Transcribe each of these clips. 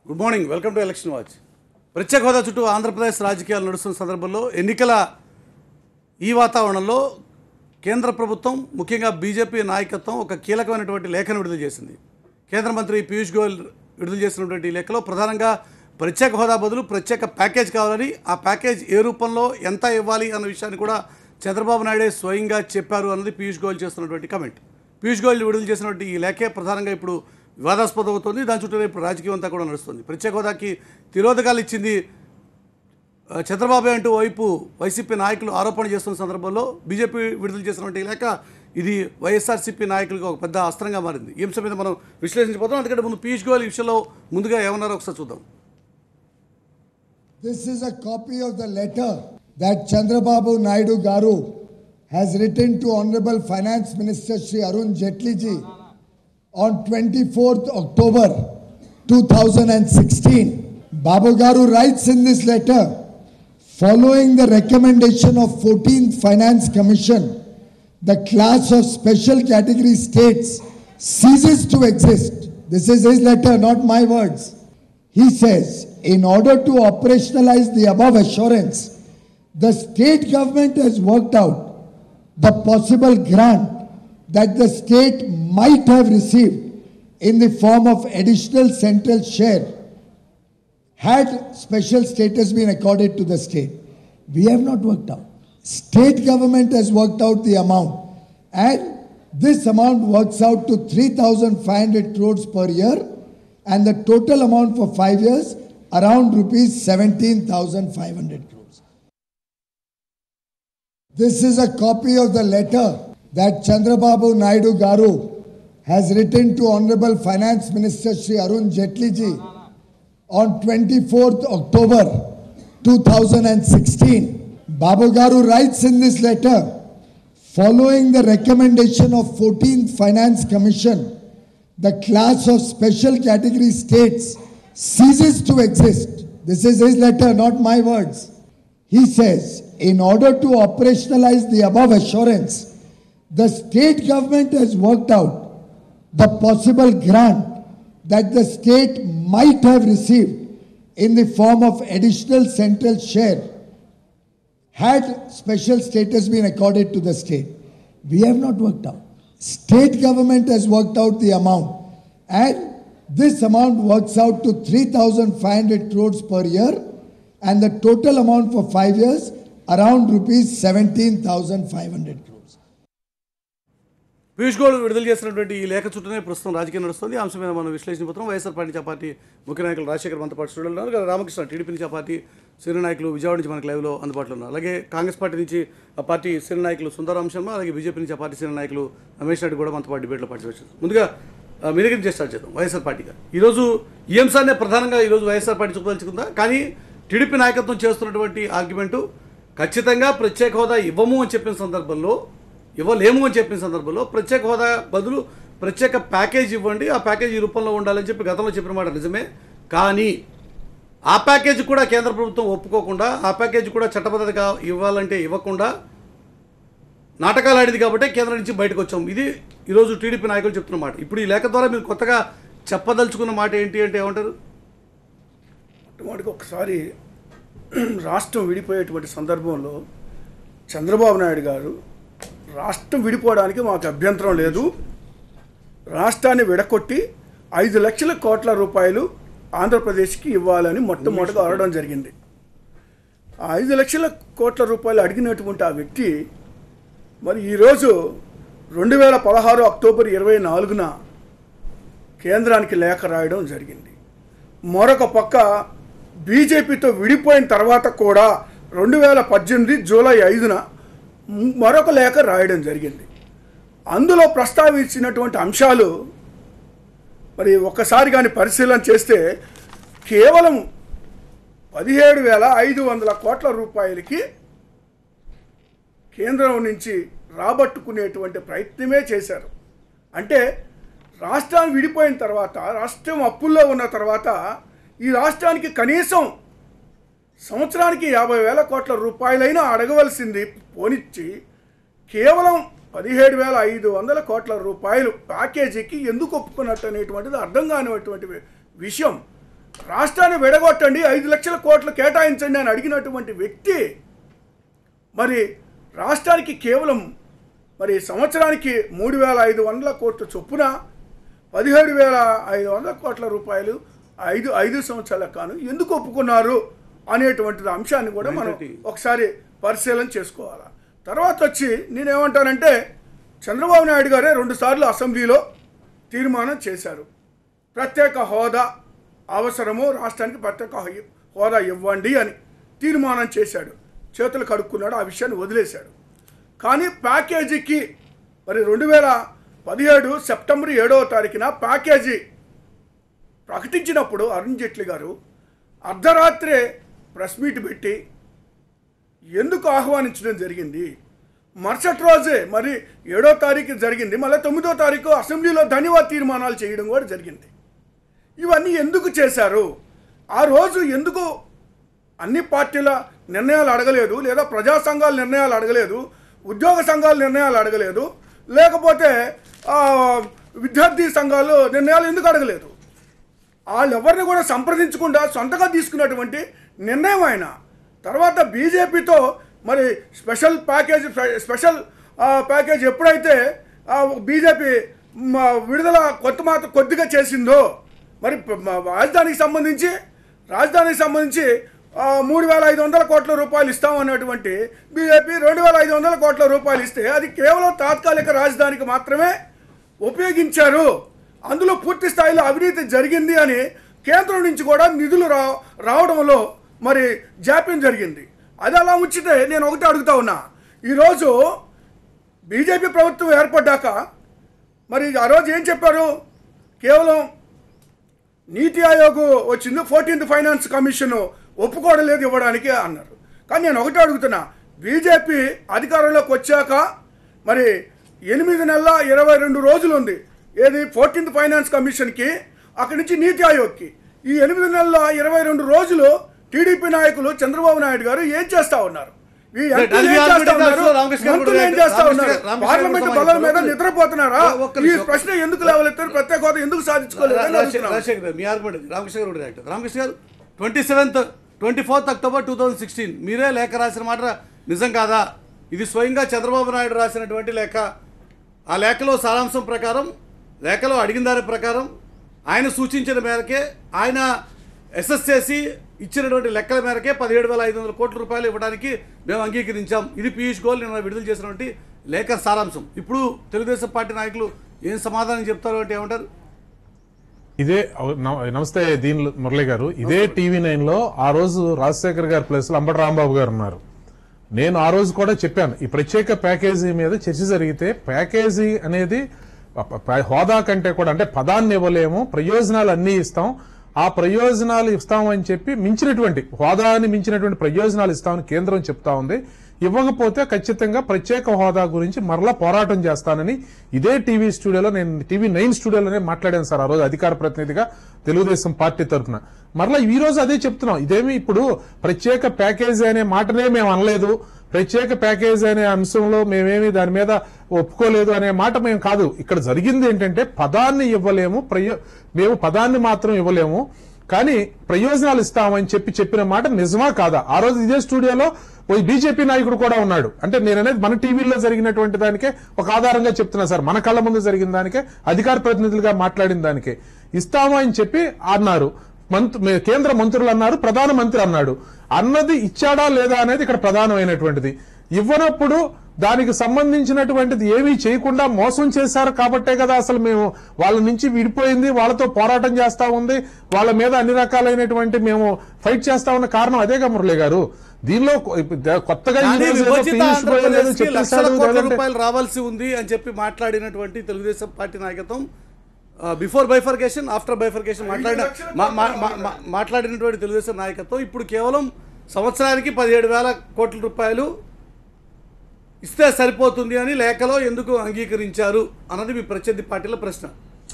Good morning, welcome to election watch. ప్రత్యేక హోదా చుట్టూ ఆంధ్రప్రదేశ్ రాజకీయాలు నడుస్తున్న సందర్భంలో ఎన్నికల ఈ వాతావరణంలో కేంద్ర ప్రభుత్వం ముఖ్యంగా బీజేపీ నాయకత్వం ఒక కీలకమైనటువంటి లేఖను విడుదల చేసింది. కేంద్ర మంత్రి పీయూష్ గోయల్ విడుదల చేసినటువంటి లేఖలో ప్రధానంగా ప్రత్యేక హోదా బదులు ప్రత్యేక ప్యాకేజ్ కావాలని, ఆ ప్యాకేజ్ ఏ రూపంలో ఎంత ఇవ్వాలి అన్న విషయాన్ని కూడా చంద్రబాబు నాయుడే స్వయంగా చెప్పారు అన్నది పీయూష్ గోయల్ చేస్తున్నటువంటి కమెంట్. పీయూష్ గోయల్ విడుదల చేసినటువంటి ఈ లేఖే ప్రధానంగా ఇప్పుడు వివాదాస్పదం అవుతుంది. దాని చుట్టూ ఇప్పుడు రాజకీయం అంతా కూడా నడుస్తుంది. ప్రత్యేక హోదాకి తిరోధకాలు ఇచ్చింది చంద్రబాబు అంటూ వైపు వైసీపీ నాయకులు ఆరోపణ చేస్తున్న సందర్భంలో బీజేపీ విడుదల చేసినటువంటి లేఖ ఇది వైఎస్ఆర్సీపీ నాయకులకు ఒక పెద్ద అస్త్రంగా మారింది. ఈ అంశం మీద మనం విశ్లేషించబోతాం. అందుకంటే ముందు పీయూష్ గోయల్ ఈ విషయంలో ముందుగా ఏమన్నారో ఒకసారి చూద్దాం. This is a copy of the letter that Chandrababu Naidu Garu has written to Honorable Finance Minister Shri Arun Jaitley ji on 24th October 2016. Babu Garu writes in this letter, following the recommendation of 14th Finance Commission, the class of special category states ceases to exist. This is his letter, not my words. He says, in order to operationalize the above assurance, the state government has worked out the possible grant that the state might have received in the form of additional central share had special status been accorded to the state. We have not worked out. State government has worked out the amount, and this amount works out to 3,500 crores per year, and the total amount for 5 years around rupees 17,500 crores. This is a copy of the letter that Chandrababu Naidu Garu has written to Honorable Finance Minister Shri Arun Jaitley ji on 24th October 2016. Babu Garu writes in this letter, following the recommendation of 14th Finance Commission, the class of special category states ceases to exist. This is his letter, not my words. He says, in order to operationalize the above assurance, the state government has worked out the possible grant that the state might have received in the form of additional central share had special status been accorded to the state. We have not worked out. State government has worked out the amount, and this amount works out to 3,500 crores per year, and the total amount for 5 years around rupees 17,500 crores. Piyush Goyal విడుదల చేసినటువంటి ఈ లేఖ చుట్టూనే ప్రస్తుతం రాజకీయం నడుస్తుంది. అంశం మీద మనం విశ్లేషించబోతున్నాం. వైఎస్ఆర్ పార్టీ ముఖ్య నాయకులు రాజశేఖర్ మనతో పాటు స్టూడియోలో ఉన్నారు. రామకృష్ణ టీడీపీ నుంచి ఆ పార్టీ సీనియర్ నాయకులు విజయవాడ నుంచి మనకు లైవ్లో అందుబాటులో ఉన్నారు. అలాగే కాంగ్రెస్ పార్టీ నుంచి ఆ పార్టీ సీనియర్ నాయకులు సుందరరాం శర్మ, అలాగే బీజేపీ నుంచి ఆ పార్టీ సీనియర్ నాయకులు రమేష్ రెడ్డి కూడా మనతో పాటు డిబేట్లో పార్టిసిపేట్ చేస్తారు. ముందుగా మీ దగ్గర నుంచి స్టార్ట్ చేద్దాం. వైఎస్ఆర్ పార్టీగా ఈరోజు ఈ అంశాన్ని ప్రధానంగా ఈరోజు వైఎస్ఆర్ పార్టీ చూపదలుచుకుందా, కానీ టీడీపీ నాయకత్వం చేస్తున్నటువంటి ఆర్గ్యుమెంటు ఖచ్చితంగా ప్రత్యేక హోదా ఇవ్వము అని చెప్పిన సందర్భంలో, ఇవ్వలేము అని చెప్పిన సందర్భంలో ప్రత్యేక హోదా బదులు ప్రత్యేక ప్యాకేజ్ ఇవ్వండి, ఆ ప్యాకేజ్ ఈ రూపంలో ఉండాలని చెప్పి గతంలో చెప్పిన మాట నిజమే. కానీ ఆ ప్యాకేజ్ కూడా కేంద్ర ప్రభుత్వం ఒప్పుకోకుండా, ఆ ప్యాకేజ్ కూడా చట్టబద్ధతగా ఇవ్వాలంటే ఇవ్వకుండా నాటకాలు ఆడింది కాబట్టి కేంద్రం నుంచి బయటకు వచ్చాం. ఇది ఈరోజు టీడీపీ నాయకులు చెప్తున్న మాట. ఇప్పుడు ఈ లేఖ ద్వారా మీరు కొత్తగా చెప్పదలుచుకున్న మాట ఏంటి అంటే ఏమంటారు? మొట్టమొదటిగా ఒకసారి రాష్ట్రం విడిపోయేటువంటి సందర్భంలో చంద్రబాబు నాయుడు గారు రాష్ట్రం విడిపోవడానికి మాకు అభ్యంతరం లేదు, రాష్ట్రాన్ని విడగొట్టి 5 లక్షల కోట్ల రూపాయలు ఆంధ్రప్రదేశ్కి ఇవ్వాలని మొట్టమొదటిగా అడగడం జరిగింది. ఆ 5 లక్షల కోట్ల రూపాయలు అడిగినటువంటి ఆ వ్యక్తి మరి ఈరోజు 2016 అక్టోబర్ 24న కేంద్రానికి లేఖ రాయడం జరిగింది. మరొక పక్క బీజేపీతో విడిపోయిన తర్వాత కూడా 2018 జూలై 5న మరొక లేఖ రాయడం జరిగింది. అందులో ప్రస్తావించినటువంటి అంశాలు మరి ఒక్కసారి కానీ పరిశీలన చేస్తే కేవలం 17,500 కోట్ల రూపాయలకి కేంద్రం నుంచి రాబట్టుకునేటువంటి ప్రయత్నమే చేశారు. అంటే రాష్ట్రం విడిపోయిన తర్వాత, రాష్ట్రం అప్పుల్లో ఉన్న తర్వాత ఈ రాష్ట్రానికి కనీసం సంవత్సరానికి 50,000 కోట్ల రూపాయలైనా అడగవలసింది పోనిచ్చి కేవలం 17,500 కోట్ల రూపాయలు ప్యాకేజీకి ఎందుకు ఒప్పుకున్నట్టు అనేటువంటిది అర్థం కానిటువంటి విషయం. రాష్ట్రాన్ని విడగొట్టండి, 5 లక్షల కోట్లు కేటాయించండి అని అడిగినటువంటి వ్యక్తి మరి రాష్ట్రానికి కేవలం మరి సంవత్సరానికి 3,500 కోట్ల చొప్పున 17,500 కోట్ల రూపాయలు 5 సంవత్సరాలకు కాను ఎందుకు ఒప్పుకున్నారు అనేటువంటిది అంశాన్ని కూడా మనం ఒకసారి పరిశీలన చేసుకోవాలి. తర్వాత వచ్చి నేనేమంటానంటే చంద్రబాబు నాయుడు గారే 2 సార్లు అసెంబ్లీలో తీర్మానం చేశారు. ప్రత్యేక హోదా అవసరము, రాష్ట్రానికి ప్రత్యేక హోదా ఇవ్వండి అని తీర్మానం చేశాడు. చేతులు కడుక్కున్నాడు, ఆ విషయాన్ని వదిలేశాడు. కానీ ప్యాకేజీకి మరి 2017 సెప్టెంబర్ 7వ తారీఖున ప్యాకేజీ ప్రకటించినప్పుడు అరుణ్ జైట్లీ గారు అర్ధరాత్రే ప్రెస్ మీట్ పెట్టి ఎందుకు ఆహ్వానించడం జరిగింది, మరుసటి రోజే మరి 7వ తారీఖు జరిగింది, మళ్ళీ 9వ తారీఖు అసెంబ్లీలో ధన్యవాద తీర్మానాలు చేయడం కూడా జరిగింది. ఇవన్నీ ఎందుకు చేశారు? ఆ రోజు ఎందుకు అన్ని పార్టీల నిర్ణయాలు అడగలేదు, లేదా ప్రజా సంఘాల నిర్ణయాలు అడగలేదు, ఉద్యోగ సంఘాల నిర్ణయాలు అడగలేదు, లేకపోతే విద్యార్థి సంఘాలు నిర్ణయాలు ఎందుకు అడగలేదు? వాళ్ళెవరిని కూడా సంప్రదించకుండా సొంతగా తీసుకున్నటువంటి నిర్ణయం ఆయన. తర్వాత బీజేపీతో మరి స్పెషల్ ప్యాకేజ్ ఎప్పుడైతే బీజేపీ విడుదల కొద్దిగా చేసిందో మరి రాజధానికి సంబంధించి 3,500 కోట్ల రూపాయలు ఇస్తామన్నటువంటి బీజేపీ 2,500 కోట్ల రూపాయలు ఇస్తే అది కేవలం తాత్కాలిక రాజధానికి మాత్రమే ఉపయోగించారు. అందులో పూర్తి స్థాయిలో అవినీతి జరిగింది అని కేంద్రం నుంచి కూడా నిధులు రావడంలో మరి జాప్యం జరిగింది. అది అలా ఉంచితే నేను ఒకటి అడుగుతా ఉన్నా, ఈరోజు బీజేపీ ప్రభుత్వం ఏర్పడ్డాక మరి ఆ రోజు ఏం చెప్పారు? కేవలం నీతి ఆయోగ్ వచ్చింది, 14th ఫైనాన్స్ కమిషన్ ఒప్పుకోవడం లేదు ఇవ్వడానికి అన్నారు. కానీ నేను ఒకటే అడుగుతున్నా, బీజేపీ అధికారంలోకి వచ్చాక మరి 8 నెలల 22 రోజులు ఉంది ఏది 14th ఫైనాన్స్ కమిషన్కి, అక్కడి నుంచి నీతి ఆయోగ్కి. ఈ 8 నెలల 22 రోజులు టీడీపీ నాయకులు చంద్రబాబు నాయుడు గారు ఏం చేస్తా ఉన్నారు? పార్లమెంట్ బలం మీద నిద్రపోతున్నారా? ఈ ప్రశ్న ఎందుకు లేవలెత్తారు? ప్రత్యేక హోదా ఎందుకు సాధించుకోలేదు? రామకృష్ణ గారు 24th అక్టోబర్ 2016 మీరే లేఖ రాసిన మాట నిజం కాదా? ఇది స్వయంగా చంద్రబాబు నాయుడు రాసినటువంటి లేఖ. ఆ లేఖలో సారాంశం ప్రకారం, లేఖలో అడిగిన దాని ప్రకారం, ఆయన సూచించిన మేరకే, ఆయన అసెస్ చేసి ఇచ్చినటువంటి లెక్కల మేరకే 17,500 కోట్ల రూపాయలు ఇవ్వడానికి మేము అంగీకరించాం. ఇది పీయూష్ గోయల్ నిన్న విడుదల చేసినటువంటి లేఖ సారాంశం. ఇప్పుడు తెలుగుదేశం పార్టీ నాయకులు ఏం సమాధానం చెప్తారు అంటే ఏమంటారు? ఇదే నమస్తే దీని మురళి గారు, ఇదే టీవీ9లో ఆ రోజు రాజశేఖర్ గారి ప్లేస్లో అంబటి రాంబాబు గారు ఉన్నారు. నేను ఆ రోజు కూడా చెప్పాను, ఈ ప్రత్యేక ప్యాకేజీ మీద చర్చ జరిగితే ప్యాకేజీ అనేది హోదా కంటే కూడా, అంటే పదాన్ని ఇవ్వలేము, ప్రయోజనాలు అన్నీ ఇస్తాం, ఆ ప్రయోజనాలు ఇస్తామని చెప్పి మించినటువంటి హోదాని మించినటువంటి ప్రయోజనాలు ఇస్తామని కేంద్రం చెప్తా ఉంది. ఇవ్వకపోతే ఖచ్చితంగా ప్రత్యేక హోదా గురించి మరలా పోరాటం చేస్తానని ఇదే టీవీ స్టూడియోలో, నేను టీవీ9 స్టూడియోలోనే మాట్లాడాను సార్ ఆ రోజు అధికార ప్రతినిధిగా తెలుగుదేశం పార్టీ తరఫున. మరలా ఈ రోజు అదే చెప్తున్నాం. ఇదేమి ఇప్పుడు ప్రత్యేక ప్యాకేజీ అనే మాటనే మేము అనలేదు, ప్రత్యేక ప్యాకేజీ అనే అంశంలో మేమేమి దాని మీద ఒప్పుకోలేదు అనే మాట మేము కాదు. ఇక్కడ జరిగింది ఏంటంటే పదాన్ని ఇవ్వలేము, మేము పదాన్ని మాత్రం ఇవ్వలేము, కానీ ప్రయోజనాలు ఇస్తామని చెప్పిన మాట నిజమా కాదా? ఆ రోజు ఇదే స్టూడియోలో బీజేపీ నాయకుడు కూడా ఉన్నాడు. అంటే నేను అనేది మన టీవీలో జరిగినటువంటి దానికే ఒక ఆధారంగా చెప్తున్నా సార్, మన కళ్ళ ముందు జరిగిన దానికే, అధికార ప్రతినిధులుగా మాట్లాడిన దానికే ఇస్తామా అని చెప్పి అన్నారు. కేంద్ర మంత్రులు అన్నారు, ప్రధానమంత్రి అన్నాడు. అన్నది ఇచ్చాడా లేదా అనేది ఇక్కడ ప్రధానమైనటువంటిది. ఇవ్వనప్పుడు దానికి సంబంధించినటువంటిది ఏమీ చేయకుండా మోసం చేశారు కాబట్టే కదా అసలు మేము వాళ్ళ నుంచి విడిపోయింది, వాళ్ళతో పోరాటం చేస్తా ఉంది, వాళ్ళ మీద అన్ని రకాలైనటువంటి మేము ఫైట్ చేస్తా ఉన్న కారణం అదేగా మురళి గారు. దీనిలో కొత్తగా రూపాయలు రావాల్సి ఉంది అని చెప్పి మాట్లాడినటువంటి తెలుగుదేశం పార్టీ నాయకత్వం బిఫోర్ బైఫర్కేషన్, ఆఫ్టర్ బైఫర్కేషన్ మాట్లాడినటువంటి తెలుగుదేశం నాయకత్వం ఇప్పుడు కేవలం సంవత్సరానికి 17,000 కోట్ల రూపాయలు ఇస్తే సరిపోతుంది అని లేఖలో ఎందుకు అంగీకరించారు అన్నది మీ ప్రత్యర్థి పార్టీల ప్రశ్న.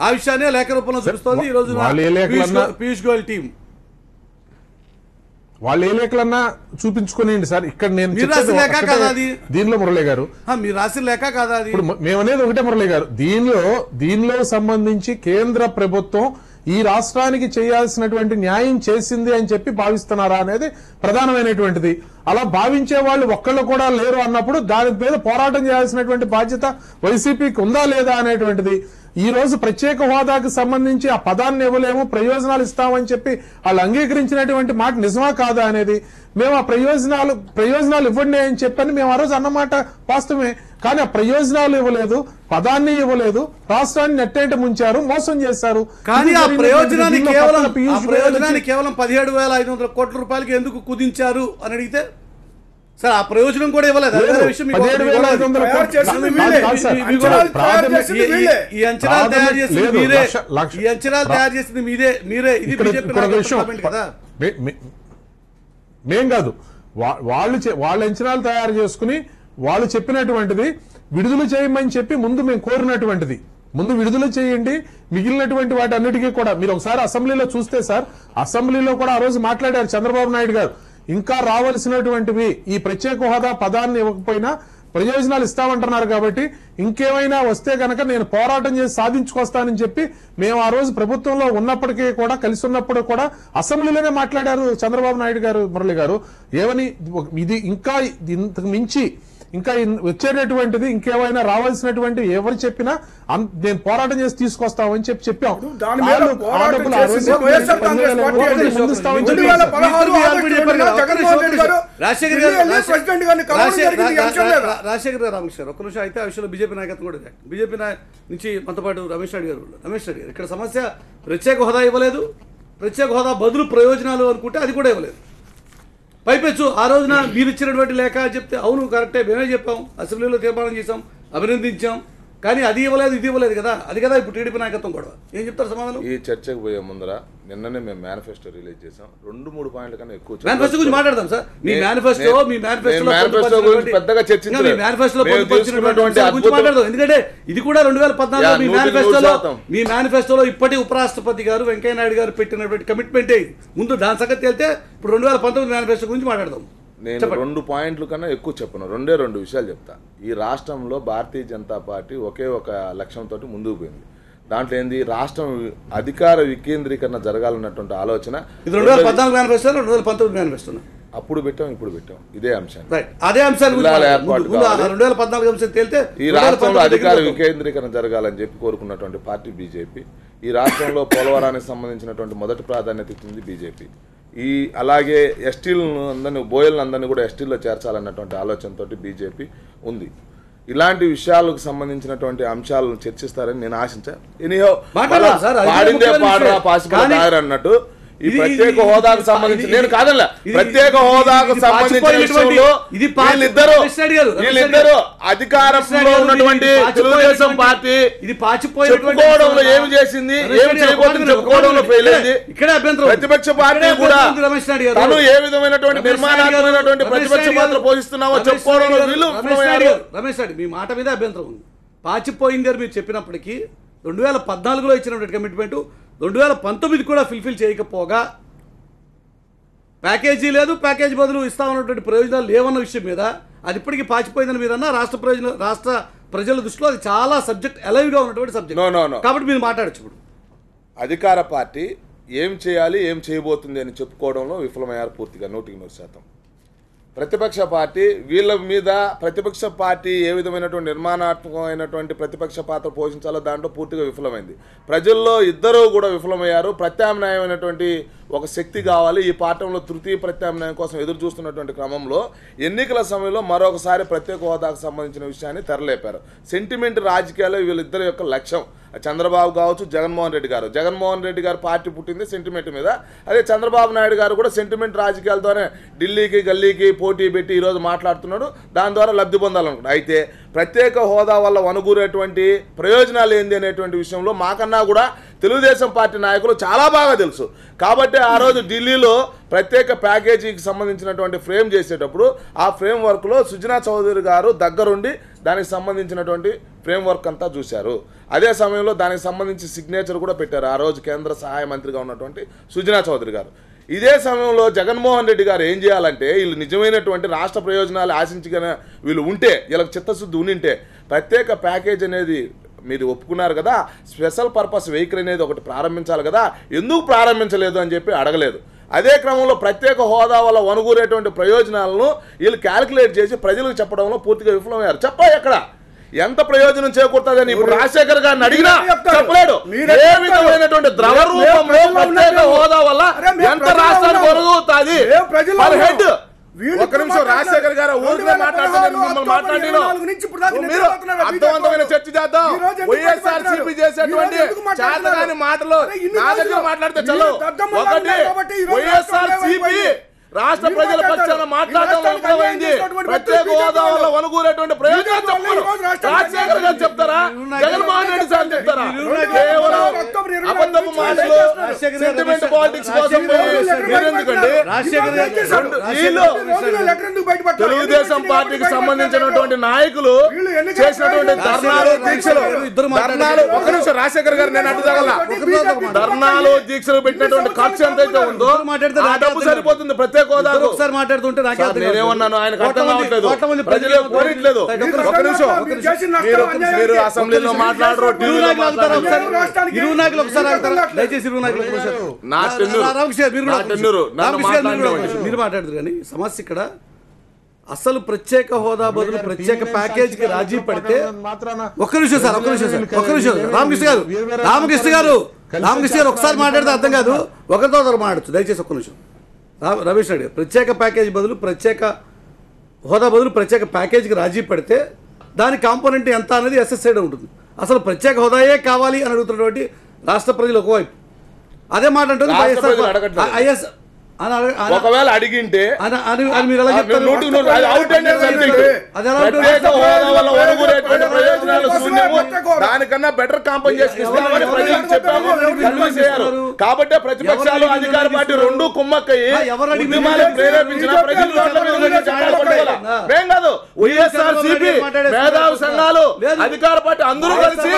ఆ విషయాన్ని లేఖ రూపంలో చూస్తోంది ఈ రోజు పీయూష్ గోయల్ టీం. వాళ్ళు ఏ లేఖలన్నా చూపించుకునేయండి సార్. ఇక్కడ నేను దీనిలో మురళి గారు మీరు రాసిన లేఖ కాదా అది? ఇప్పుడు మేమనేది ఒకటే మురళి గారు, దీనిలో సంబంధించి కేంద్ర ప్రభుత్వం ఈ రాష్ట్రానికి చేయాల్సినటువంటి న్యాయం చేసింది అని చెప్పి భావిస్తున్నారా అనేది ప్రధానమైనటువంటిది. అలా భావించే వాళ్ళు ఒక్కళ్ళు కూడా లేరు అన్నప్పుడు దాని మీద పోరాటం చేయాల్సినటువంటి బాధ్యత వైసీపీకి ఉందా లేదా అనేటువంటిది. ఈ రోజు ప్రత్యేక హోదాకు సంబంధించి ఆ పదాన్ని ఇవ్వలేము, ప్రయోజనాలు ఇస్తామని చెప్పి వాళ్ళు అంగీకరించినటువంటి మాట నిజమా కాదా అనేది, మేము ఆ ప్రయోజనాలు ఇవ్వండి అని చెప్పని మేము ఆ రోజు అన్నమాట వాస్తవమే. కానీ ఆ ప్రయోజనాలు ఇవ్వలేదు, పదాన్ని ఇవ్వలేదు, రాష్ట్రాన్ని నెట్టేట ముంచారు, మోసం చేశారు. కానీ ఆ ప్రయోజనాన్ని కేవలం 17,500 కోట్ల రూపాయలకి ఎందుకు కుదించారు అని అడిగితే సార్ ఆ ప్రయోజనం కూడా ఇవ్వలేదు. ఈ అంచనాలు తయారు చేసింది మీరే. ఇది కదా మేం కాదు, వాళ్ళ అంచనాలు తయారు చేసుకుని వాళ్ళు చెప్పినటువంటిది విడుదల చేయమని చెప్పి ముందు మేము కోరినటువంటిది. ముందు విడుదల చేయండి, మిగిలినటువంటి వాటి అన్నిటికీ కూడా మీరు ఒకసారి అసెంబ్లీలో చూస్తే సార్, అసెంబ్లీలో కూడా ఆ రోజు మాట్లాడారు చంద్రబాబు నాయుడు గారు, ఇంకా రావాల్సినటువంటివి ఈ ప్రత్యేక హోదా పదాన్ని ఇవ్వకపోయినా ప్రయోజనాలు ఇస్తామంటున్నారు కాబట్టి ఇంకేమైనా వస్తే కనుక నేను పోరాటం చేసి సాధించుకొస్తానని చెప్పి మేము ఆ రోజు ప్రభుత్వంలో ఉన్నప్పటికీ కూడా, కలిసి ఉన్నప్పుడు కూడా అసెంబ్లీలోనే మాట్లాడారు చంద్రబాబు నాయుడు గారు, మురళి గారు. ఏమని ఇది ఇంకా ఇంతకు మించి ఇంకా వచ్చేటటువంటిది ఇంకేమైనా రావాల్సినటువంటి ఎవరు చెప్పినా నేను పోరాటం చేసి తీసుకొస్తామని చెప్పాం. రాజశేఖర్ గారు రామకృష్ణ ఒక్క నిమిషం అయితే ఆ విషయంలో బీజేపీ నాయకత్వం కూడా బీజేపీ నుంచి మనతో పాటు రమేష్ రెడ్డి గారు ఇక్కడ సమస్య ప్రత్యేక హోదా ఇవ్వలేదు, ప్రత్యేక హోదా బదులు ప్రయోజనాలు అనుకుంటే అది కూడా ఇవ్వలేదు. పైపెచ్చు ఆ రోజున మీరు ఇచ్చినటువంటి లేఖ చెప్తే అవును కరెక్టే, మేమే చెప్పాం, అసెంబ్లీలో తీర్మానం చేసాం, అభినందించాం, కానీ అది ఇవ్వలేదు ఇది ఇవ్వలేదు కదా. అది కదా ఇప్పుడు టీడీపీ నాయకత్వం కూడా ఏం చెప్తారు సమాధానం? ఈ చర్చకు పోయే ముందర నిన్ననే మేము మేనిఫెస్టో రిలీజ్ చేసాం. 2-3 పాయింట్ల కన్నా ఎక్కువ మేనిఫెస్టో గురించి మాట్లాడదాం సార్. మీ మేనిఫెస్టో గురించి పెద్దగా చర్చించలేదు. ఎందుకంటే ఇది కూడా 2014 మీ మేనిఫెస్టోలో ఇప్పటి ఉపరాష్ట్రపతి గారు వెంకయ్య నాయుడు గారు పెట్టినటువంటి కమిట్మెంటే. ముందు దాని సంగతి వెళ్తే ఇప్పుడు 2019 మేనిఫెస్టో గురించి మాట్లాడదాం. నేను 2 పాయింట్ల కన్నా ఎక్కువ చెప్పను, 2 విషయాలు చెప్తా. ఈ రాష్ట్రంలో భారతీయ జనతా పార్టీ ఒకే ఒక లక్ష్యంతో ముందుకు పోయింది. దాంట్లో ఏంది, రాష్ట్రం అధికార వికేంద్రీకరణ జరగాలన్నటువంటి ఆలోచన. 2014 మేనిఫెస్టో 2019 మేనిఫెస్టో అప్పుడు పెట్టాం, ఇప్పుడు పెట్టాం ఇదే అంశాన్ని. అదే అంశాలు ఈ రాష్ట్రంలో అధికార వికేంద్రీకరణ జరగాలని చెప్పి కోరుకున్నటువంటి పార్టీ బీజేపీ. ఈ రాష్ట్రంలో పోలవరానికి సంబంధించినటువంటి మొదటి ప్రాధాన్యత ఇచ్చింది బీజేపీ. అలాగే ఎస్టీలను అందరినీ, బోయలను అందరినీ కూడా ఎస్టీల్లో చేర్చాలన్నటువంటి ఆలోచనతో బీజేపీ ఉంది. ఇలాంటి విషయాలకు సంబంధించినటువంటి అంశాలను చర్చిస్తారని నేను ఆశించా. ఎనీహో పాడిందే పాడరా పాసిపడ దాయర్ అన్నట్టు ఈ ప్రత్యేక హోదాకు సంబంధించి నేను కాదనలే, ప్రత్యేక హోదాకు సంబంధించిన విషయంలో వీళ్ళిద్దరు అధికారంలో ఉన్నటువంటి తెలుగుదేశం పార్టీ చెప్పుకోవడంలో ఏమి చేసింది, ఏమి చేయబోతుంది చెప్పుకోవడంలో ఫెయిల్ అయింది. ప్రతిపక్ష పార్టీ కూడా తను ఏ విధమైనటువంటి నిర్మాణాత్మకమైనటువంటి ప్రతిపక్ష పాత్ర పోషిస్తున్నామో చెప్పుకోవడంలో వీళ్ళు. రమేష్ రెడ్డి మీ మాట మీద అభ్యంతరం ఉంది. పాచిపోయింది అని మీరు చెప్పినప్పటికీ 2014లో ఇచ్చినటువంటి కమిట్మెంట్ 2019 కూడా ఫుల్ఫిల్ చేయకపోగా ప్యాకేజీ లేదు, ప్యాకేజీ బదులు ఇస్తామన్నటువంటి ప్రయోజనాలు లేవన్న విషయం మీద అది ఇప్పటికీ పాచిపోయిందని మీరు అన్నా. రాష్ట్ర ప్రజల దృష్టిలో అది చాలా సబ్జెక్ట్ అలైవ్గా ఉన్నటువంటి సబ్జెక్ట్ కాబట్టి మీరు మాట్లాడచ్చు. ఇప్పుడు అధికార పార్టీ ఏం చేయాలి, ఏం చేయబోతుంది అని చెప్పుకోవడంలో విఫలమయ్యారు పూర్తిగా 100%. ప్రతిపక్ష పార్టీ వీళ్ళ మీద, ప్రతిపక్ష పార్టీ ఏ విధమైనటువంటి నిర్మాణాత్మకమైనటువంటి ప్రతిపక్ష పాత్ర పోషించాలో దాంట్లో పూర్తిగా విఫలమైంది. ప్రజల్లో ఇద్దరూ కూడా విఫలమయ్యారు. ప్రత్యామ్నాయమైనటువంటి ఒక శక్తి కావాలి. ఈ పార్టీలో తృతీయ ప్రత్యామ్నాయం కోసం ఎదురు చూస్తున్నటువంటి క్రమంలో ఎన్నికల సమయంలో మరొకసారి ప్రత్యేక హోదాకు సంబంధించిన విషయాన్ని తెరలేపారు. సెంటిమెంట్ రాజకీయాలు వీళ్ళిద్దరి యొక్క లక్ష్యం. చంద్రబాబు కావచ్చు, జగన్మోహన్ రెడ్డి గారు. జగన్మోహన్ రెడ్డి గారు పార్టీ పుట్టింది సెంటిమెంట్ మీద. అదే చంద్రబాబు నాయుడు గారు కూడా సెంటిమెంట్ రాజకీయాలతోనే ఢిల్లీకి గల్లీకి పోటీ పెట్టి ఈరోజు మాట్లాడుతున్నాడు. దాని ద్వారా లబ్ధి పొందాలనుకుంటున్నాడు. అయితే ప్రత్యేక హోదా వల్ల వనుగూరేటువంటి ప్రయోజనాలు ఏంది అనేటువంటి విషయంలో మాకన్నా కూడా తెలుగుదేశం పార్టీ నాయకులు చాలా బాగా తెలుసు. కాబట్టి ఆ రోజు ఢిల్లీలో ప్రత్యేక ప్యాకేజీకి సంబంధించినటువంటి ఫ్రేమ్ చేసేటప్పుడు ఆ ఫ్రేమ్ వర్క్లో సుజనా చౌదరి గారు దగ్గరుండి దానికి సంబంధించినటువంటి ఫ్రేమ్ వర్క్ అంతా చూశారు. అదే సమయంలో దానికి సంబంధించి సిగ్నేచర్ కూడా పెట్టారు ఆ రోజు కేంద్ర సహాయ మంత్రిగా ఉన్నటువంటి సుజనా చౌదరి గారు. ఇదే సమయంలో జగన్మోహన్ రెడ్డి గారు ఏం చేయాలంటే, వీళ్ళు నిజమైనటువంటి రాష్ట్ర ప్రయోజనాలు ఆశించగానే వీళ్ళు ఉంటే, వీళ్ళకి చిత్తశుద్ధి ఉండింటే ప్రత్యేక ప్యాకేజ్ అనేది మీరు ఒప్పుకున్నారు కదా, స్పెషల్ పర్పస్ వెహికల్ అనేది ఒకటి ప్రారంభించాలి కదా, ఎందుకు ప్రారంభించలేదు అని చెప్పి అడగలేదు. అదే క్రమంలో ప్రత్యేక హోదా వల్ల వనుగూరేటువంటి ప్రయోజనాలను వీళ్ళు క్యాలిక్యులేట్ చేసి ప్రజలకు చెప్పడంలో పూర్తిగా విఫలమయ్యారు. చెప్పాలి ఎక్కడ ఎంత ప్రయోజనం చేకూరుతుందని ఇప్పుడు రాజశేఖర్ గారిని అడిగినా చెప్పలేడు. ఏ విధమైనటువంటి ద్రవ రూపంలో ప్రత్యేక హోదా వల్ల ఎంత రాష్ట్రానికి వనగూరుతుంది పర్ హెడ్. ఒక్క నిమిషం రాజశేఖర్ గారు ఊరిలో అర్థవంతమైన చర్చ చేద్దాం. వైఎస్ఆర్సీపీ చేసేటువంటి చేతగాని మాటలు నా దగ్గర మాట్లాడితే చలో. ఒకటి, వైఎస్ఆర్సీపీ రాష్ట్ర ప్రజల పక్షాన మాట్లాడడం విఫలమైంది. ప్రత్యేక హోదా వల్ల వనగూరేటువంటి ప్రయోజనాలు చెప్పారు. రాజశేఖర్ గారు చెప్తారా, జగన్మోహన్ రెడ్డి సార్ చెప్తారా? కేవలం అబద్ధపు మాటలు, సెంటిమెంట్ పాలిటిక్స్ కోసం ఎందుకండి? తెలుగుదేశం పార్టీకి సంబంధించినటువంటి నాయకులు చేసినటువంటి ధర్నాలు, దీక్షలు, ఒక నిమిషం రాజశేఖర్ గారు నేను అడ్డు తగల, ధర్నాలు దీక్షలు పెట్టినటువంటి ఖర్చు ఎంతైతే ఉందో ఆ డబ్బు సరిపోతుంది ప్రత్యేక హోదాకు. ఒకసారి మాట్లాడుతుంటే నేనేమన్నాను, ఆయనకు అర్థం కావట్లేదు, ప్రజలే కోరట్లేదు. ఒక నిమిషం, మీరు అసెంబ్లీలో మాట్లాడరు, మీరు మాట్లాడదు. కానీ సమస్య ఇక్కడ అసలు ప్రత్యేక హోదా బదులు ప్రత్యేక ప్యాకేజ్ కి రాజీ పడితే ఒక్క నిమిషం సార్, రామకృష్ణ గారు ఒకసారి మాట్లాడితే అర్థం కాదు, ఒకరితో మాట్లాడచ్చు దయచేసి. ఒక్క నిమిషం రమేష్ నాయుడు, ప్రత్యేక ప్యాకేజ్ బదులు ప్రత్యేక హోదా బదులు ప్రత్యేక ప్యాకేజీకి రాజీ పడితే దాని కాంపోనెంట్ ఎంత అనేది ఎస్ఎస్ఐడ్ ఉంటుంది. అసలు ప్రత్యేక హోదాయే కావాలి అని అడుగుతున్నటువంటి రాష్ట్ర ప్రజలు ఒకవైపు, అదే మాట అంటుంది ఐఎస్ ఒకవేళ అడిగింటే దానికన్నా బెటర్ కాంపెన్సేషన్ ఇస్తామని ప్రజలకు చెప్పాము, కాబట్టి ప్రతిపక్షాలు అధికార పార్టీ రెండు కుమ్మక్కయ్యి ప్రేరేపించిన ప్రజలు ఏం కాదు. వైఎస్ఆర్సీపీ మేధావి సంఘాలు అధికార పార్టీ అందరూ కలిసి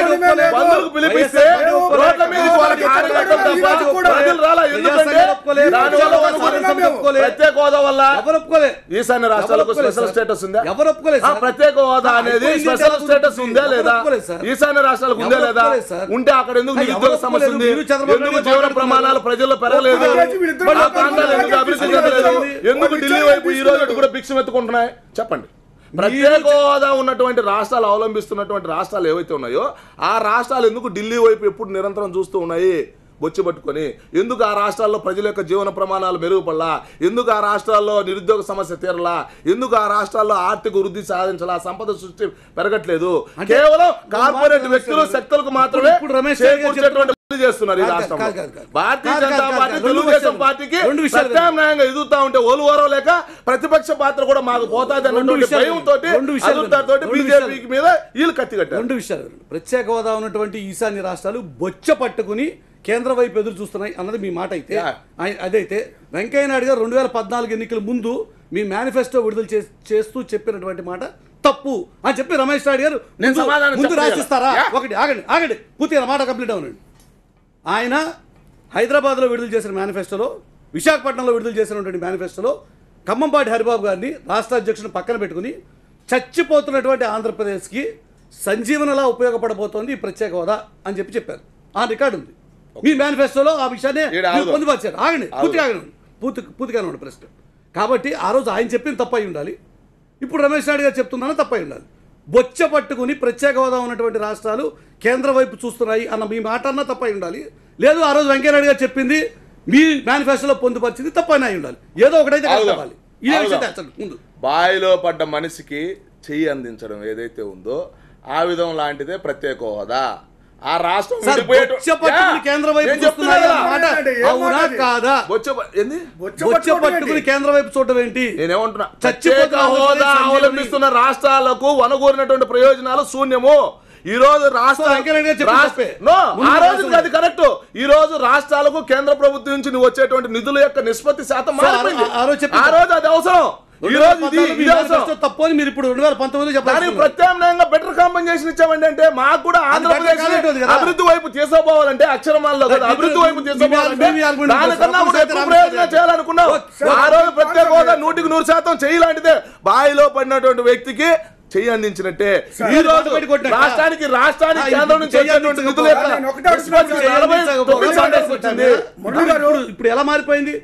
బంధువులకు పిలిపిస్తే రోడ్ల మీద వాళ్ళ కార్యకర్తలు తప్ప ప్రజలు రాలా. ఎందుకంటే దానివల్ల ప్రత్యేక హోదా వల్ల ఈశాన్య రాష్ట్రాలకు స్పెషల్ స్టేటస్ ఉందా? ప్రత్యేక హోదా అనేది స్పెషల్ స్టేటస్ ఉందా లేదా? ఈశాన్య రాష్ట్రాలకు ఉందా లేదా? ఉంటే అక్కడ ఎందుకు నిరుద్యోగ సమస్య ఉంది? ఎందుకు జీవన ప్రమాణాలు ప్రజల్లో పెరగలేదు? ఆ ప్రాంతాలు ఎందుకు అభివృద్ధి చెందలేదు? ఎందుకు ఢిల్లీ వైపు ఈ రోజు కూడా భిక్షం ఎత్తుకుంటున్నాయి? చెప్పండి. ప్రత్యేక హోదా ఉన్నటువంటి రాష్ట్రాలు అవలంబిస్తున్నటువంటి రాష్ట్రాలు ఏవైతే ఉన్నాయో ఆ రాష్ట్రాలు ఎందుకు ఢిల్లీ వైపు ఎప్పుడు నిరంతరం చూస్తూ ఉన్నాయి బొచ్చి పట్టుకొని? ఎందుకు ఆ రాష్ట్రాల్లో ప్రజల యొక్క జీవన ప్రమాణాలు మెరుగుపడలా? ఎందుకు ఆ రాష్ట్రాల్లో నిరుద్యోగ సమస్య తీరలా? ఎందుకు ఆ రాష్ట్రాల్లో ఆర్థిక వృద్ధి సాధించాలా? సంపద సృష్టి పెరగట్లేదు. కేవలం కార్పొరేట్ వ్యక్తులు శక్తులకు మాత్రమే చేస్తున్నారు ఈ రాష్ట్రంలో. భారతీయ జనతా పార్టీ తెలుగుదేశం పార్టీకి ప్రత్యామ్నాయంగా ఎదుగుతా ఉంటే ఓలువరో లేక ప్రతిపక్ష పాత్ర కూడా మాకు పోతాది అన్నటువంటి భయంతో బీజేపీ మీద వీళ్ళు కత్తి కట్టారు. రెండు విషయాలు, ప్రత్యేక హోదా ఉన్నటువంటి ఈశాన్య రాష్ట్రాలు బొచ్చ పట్టుకుని కేంద్ర వైపు ఎదురు చూస్తున్నాయి అన్నది మీ మాట అయితే, అదైతే వెంకయ్యనాయుడు గారు 2014 ఎన్నికల ముందు మీ మేనిఫెస్టో విడుదల చేస్తూ చెప్పినటువంటి మాట తప్పు అని చెప్పి రమేష్ నాయుడు గారు ముందు రాసిస్తారా? ఒకటి ఆగండి పూర్తిగా మాట కంప్లీట్ అవునండి. ఆయన హైదరాబాద్లో విడుదల చేసిన మేనిఫెస్టోలో, విశాఖపట్నంలో విడుదల చేసినటువంటి మేనిఫెస్టోలో ఖమ్మంపాటి హరిబాబు గారిని రాష్ట్ర అధ్యక్షుని పక్కన పెట్టుకుని చచ్చిపోతున్నటువంటి ఆంధ్రప్రదేశ్కి సంజీవనలా ఉపయోగపడబోతోంది ఈ ప్రత్యేక హోదా అని చెప్పారు. ఆ రికార్డు ఉంది మీ మేనిఫెస్టోలో, ఆ విషయాన్ని పొందుపరిచారు. ఆగండి పూర్తిగానే ఉండి ప్రశ్న. కాబట్టి ఆ రోజు ఆయన చెప్పింది తప్పై ఉండాలి, ఇప్పుడు రమేష్ నాయుడు గారు చెప్తున్నాను తప్పై ఉండాలి. బొచ్చ పట్టుకుని ప్రత్యేక హోదా ఉన్నటువంటి రాష్ట్రాలు కేంద్ర వైపు చూస్తున్నాయి అన్న మీ మాట అన్నా తప్పై ఉండాలి. లేదు ఆ రోజు వెంకయ్యనాయుడు గారు చెప్పింది మీ మేనిఫెస్టోలో పొందుపరిచింది తప్పని అయి ఉండాలి. ఏదో ఒకటైతే కావాలి. ఇదే విషయం ముందు బాయిలో పడ్డ మనిషికి చెయ్యి అందించడం ఏదైతే ఉందో ఆ విధం లాంటిదే ప్రత్యేక హోదా. ఆ రాష్ట్రం కేంద్ర వైపు కేంద్ర వైపు చూడటం ఏంటి? నేనేమంటున్నా, ప్రత్యేక హోదా అవలంబిస్తున్న రాష్ట్రాలకు వనగూరినటువంటి ప్రయోజనాలు శూన్యము. ఈ రోజు అది కరెక్ట్. ఈ రోజు రాష్ట్రాలకు కేంద్ర ప్రభుత్వం నుంచి వచ్చేటువంటి నిధుల యొక్క నిష్పత్తి శాతం మారిపోయింది. ఆ రోజు అది అవసరం. ఈ రోజు తప్పు అని మీరు ఇప్పుడు 2019 చెప్పాలి. ప్రత్యామ్నాయంగా బెటర్ కాంపెన్సేషన్ ఇచ్చామండి. అంటే మాకు కూడా ఆంధ్రప్రదేశ్ అభివృద్ధి వైపు తీసుకోపోవాలంటే అక్షరమాల్లో అభివృద్ధి వైపు తీసుకోపోవాలంటే దానికన్నా కూడా ఎక్కువ ప్రయోజనం చేయాలనుకున్నాం. ఆ రోజు ప్రత్యేక హోదా 100% చేయలాంటిదే. బాయిలో పడినటువంటి వ్యక్తికి చెయ్యి అందించినట్టే. సార్, ఈ రోజు బయట కొట్టినట్ట? రాష్ట్రానికి నిధుల యొక్క నేను ఒకటే అడుగుతున్నాను సార్. 49% వచ్చింది. మురళి గారు, ఇప్పుడు ఎలా మారిపోయింది?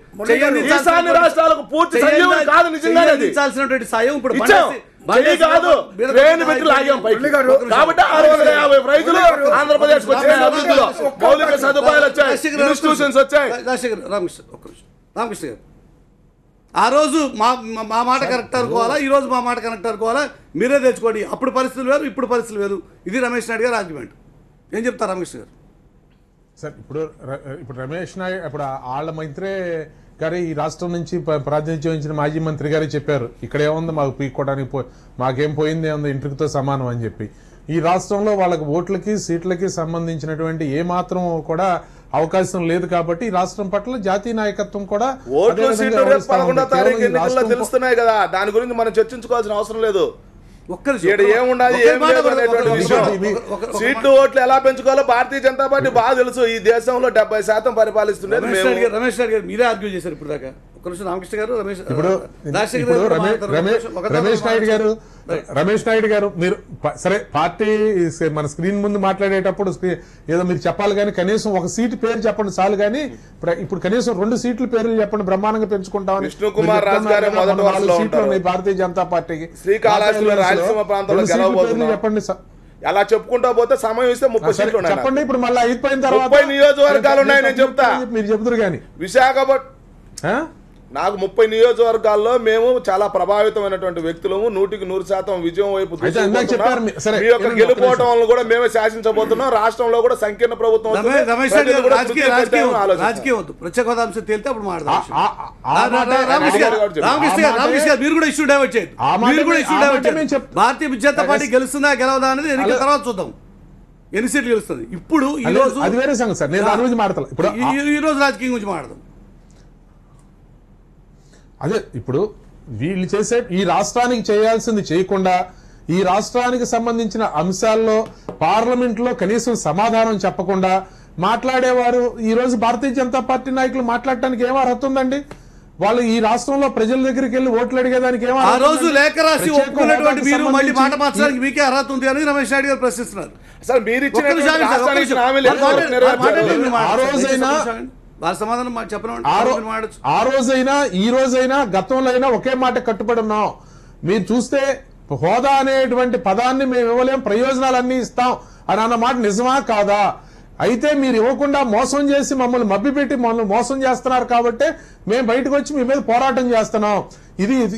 ఈశాన్య రాష్ట్రాలకు పూర్తి సంజీవని కాదు నిజంగానే అది. ఇచ్చాల్సినటువంటి సాయం ఇప్పుడు ఇచ్చాం. చెయ్యి కాదు, ట్రైన్ పెట్టి లాగాం పైకి. మురళి గారు, కాబట్టి 650 రైతులు ఆంధ్రప్రదేశ్ వచ్చాయి, అభివృద్ధిలో మౌలిక సదుపాయాలు వచ్చాయి, ఇన్స్టిట్యూషన్స్ వచ్చాయి. రామకృష్ణ గారు, ఆ రోజు మా మాట కరెక్ట్ అనుకోవాలా, ఈ రోజు మా మాట కరెక్ట్ అనుకోవాలా, మీరే తెచ్చుకోండి. అప్పుడు పరిస్థితులు వేరు, ఇప్పుడు పరిస్థితులు వేరు. ఇది రమేష్ నాయుడు గారు ఆర్గ్యుమెంట్. ఏం చెప్తారు రామకృష్ణ గారు? సార్ ఇప్పుడు రమేష్ నాయుడు ఇప్పుడు వాళ్ళ మంత్రే గారు ఈ రాష్ట్రం నుంచి ప్రాతినిధ్యం వహించిన మాజీ మంత్రి గారు చెప్పారు, ఇక్కడ ఏముంది మాకు పీక్కోవడానికి మాకేం పోయింది ఏముంది ఇంటికితో సమానం అని చెప్పి. ఈ రాష్ట్రంలో వాళ్ళకి ఓట్లకి సీట్లకి సంబంధించినటువంటి ఏ మాత్రం కూడా అవకాశం లేదు. కాబట్టి ఈ రాష్ట్రం పట్ల జాతీయ నాయకత్వం కూడా ఓట్లు సీట్లు రేపు 11వ తారీఖు ఎన్నికల్లో తెలుస్తున్నాయి కదా, దాని గురించి మనం చర్చించుకోవాల్సిన అవసరం లేదు. ఏముండాలి ఏం లేదు అనేటువంటి విషయం. సీట్లు ఓట్లు ఎలా పెంచుకోవాలో భారతీయ జనతా పార్టీ బాగా తెలుసు. ఈ దేశంలో 70% పరిపాలిస్తుండేది మేము. రమేష్ నాయుడు గారు మీరే ఆర్గ్యూ చేశారు ఇప్పుడు దాకా. ఒక నిమిషం రామకృష్ణ గారు, రమేష్ నాయుడు గారు మీరు సరే పార్టీ మన స్క్రీన్ ముందు మాట్లాడేటప్పుడు ఏదో మీరు చెప్పాలి కానీ కనీసం ఒక సీటు పేరు చెప్పండి చాలు. కానీ ఇప్పుడు కనీసం 2 సీట్ల పేర్లు చెప్పండి, బ్రహ్మాండంగా పెంచుకుంటామని. విష్ణు కుమార్ రాజు గారు మొదటి వరుసలో ఉంటారు భారతీయ జనతా పార్టీకి. శ్రీకాళహస్తిలో రాయలసీమ ప్రాంతంలో గెలవబోతున్నారు. చెప్పండి అలా చెప్పుకుంటా పోతే సమయం ఇస్తే 30 సీట్లు ఉన్నాయి. చెప్పండి. ఇప్పుడు మళ్ళీ అయిపోయిన తర్వాత 30 నియోజకవర్గాలు ఉన్నాయి. నేను చెప్తా, మీరు చెప్తారు కానీ విశాఖపట్నం నాకు 30 నియోజకవర్గాల్లో మేము చాలా ప్రభావితమైనటువంటి వ్యక్తులము. 100% విజయం వైపు గెలుపోవటం వల్ల కూడా మేమే శాసించబోతున్నాం. రాష్ట్రంలో కూడా సంకీర్ణ ప్రభుత్వం రాజకీయం వద్దు, ప్రత్యేక హోదా అంశం తేలితే అప్పుడు మీరు కూడా ఇష్యూ డైవర్ట్ చేయదు. భారతీయ జనతా పార్టీ గెలుస్తుందా గెలవదా అనేది ఎన్నికల తర్వాత చూద్దాం, ఎన్ని సీట్లు గెలుస్తుంది. ఇప్పుడు ఈ రోజు అది వేరే సంగతి సార్, నేను దాని గురించి మాట్లాడతాను. ఇప్పుడు ఈ రోజు రాజకీయం గురించి మాట్లాడదాం. అదే ఇప్పుడు వీళ్ళు చేసే ఈ రాష్ట్రానికి చేయాల్సింది చేయకుండా ఈ రాష్ట్రానికి సంబంధించిన అంశాల్లో పార్లమెంట్లో కనీసం సమాధానం చెప్పకుండా మాట్లాడేవారు ఈ రోజు భారతీయ జనతా పార్టీ నాయకులు మాట్లాడటానికి ఏం అర్హత ఉందండి? వాళ్ళు ఈ రాష్ట్రంలో ప్రజల దగ్గరికి వెళ్ళి ఓట్లు అడిగేదానికి ఏమో ఆ రోజు లేఖ రాసి ఒప్పుకున్నటువంటి మీరు మళ్ళీ మాట మార్చడానికి మీకే అర్హత ఉంది అని రమేష్ నాయుడు గారు ప్రశ్నిస్తున్నారు. అసలు మీరు ఇచ్చిన సమాధానం చెప్పండి. ఆ రోజైనా ఈ రోజైనా గతంలో అయినా ఒకే మాట కట్టుబడి ఉన్నాం. మీరు చూస్తే హోదా అనేటువంటి పదాన్ని మేము ఇవ్వలేం, ప్రయోజనాలన్నీ ఇస్తాం అని అన్న మాట నిజమా కాదా? అయితే మీరు ఇవ్వకుండా మోసం చేసి మమ్మల్ని మభ్యపెట్టి మమ్మల్ని మోసం చేస్తున్నారు కాబట్టి మేము బయటకు వచ్చి మీ మీద పోరాటం చేస్తున్నాం.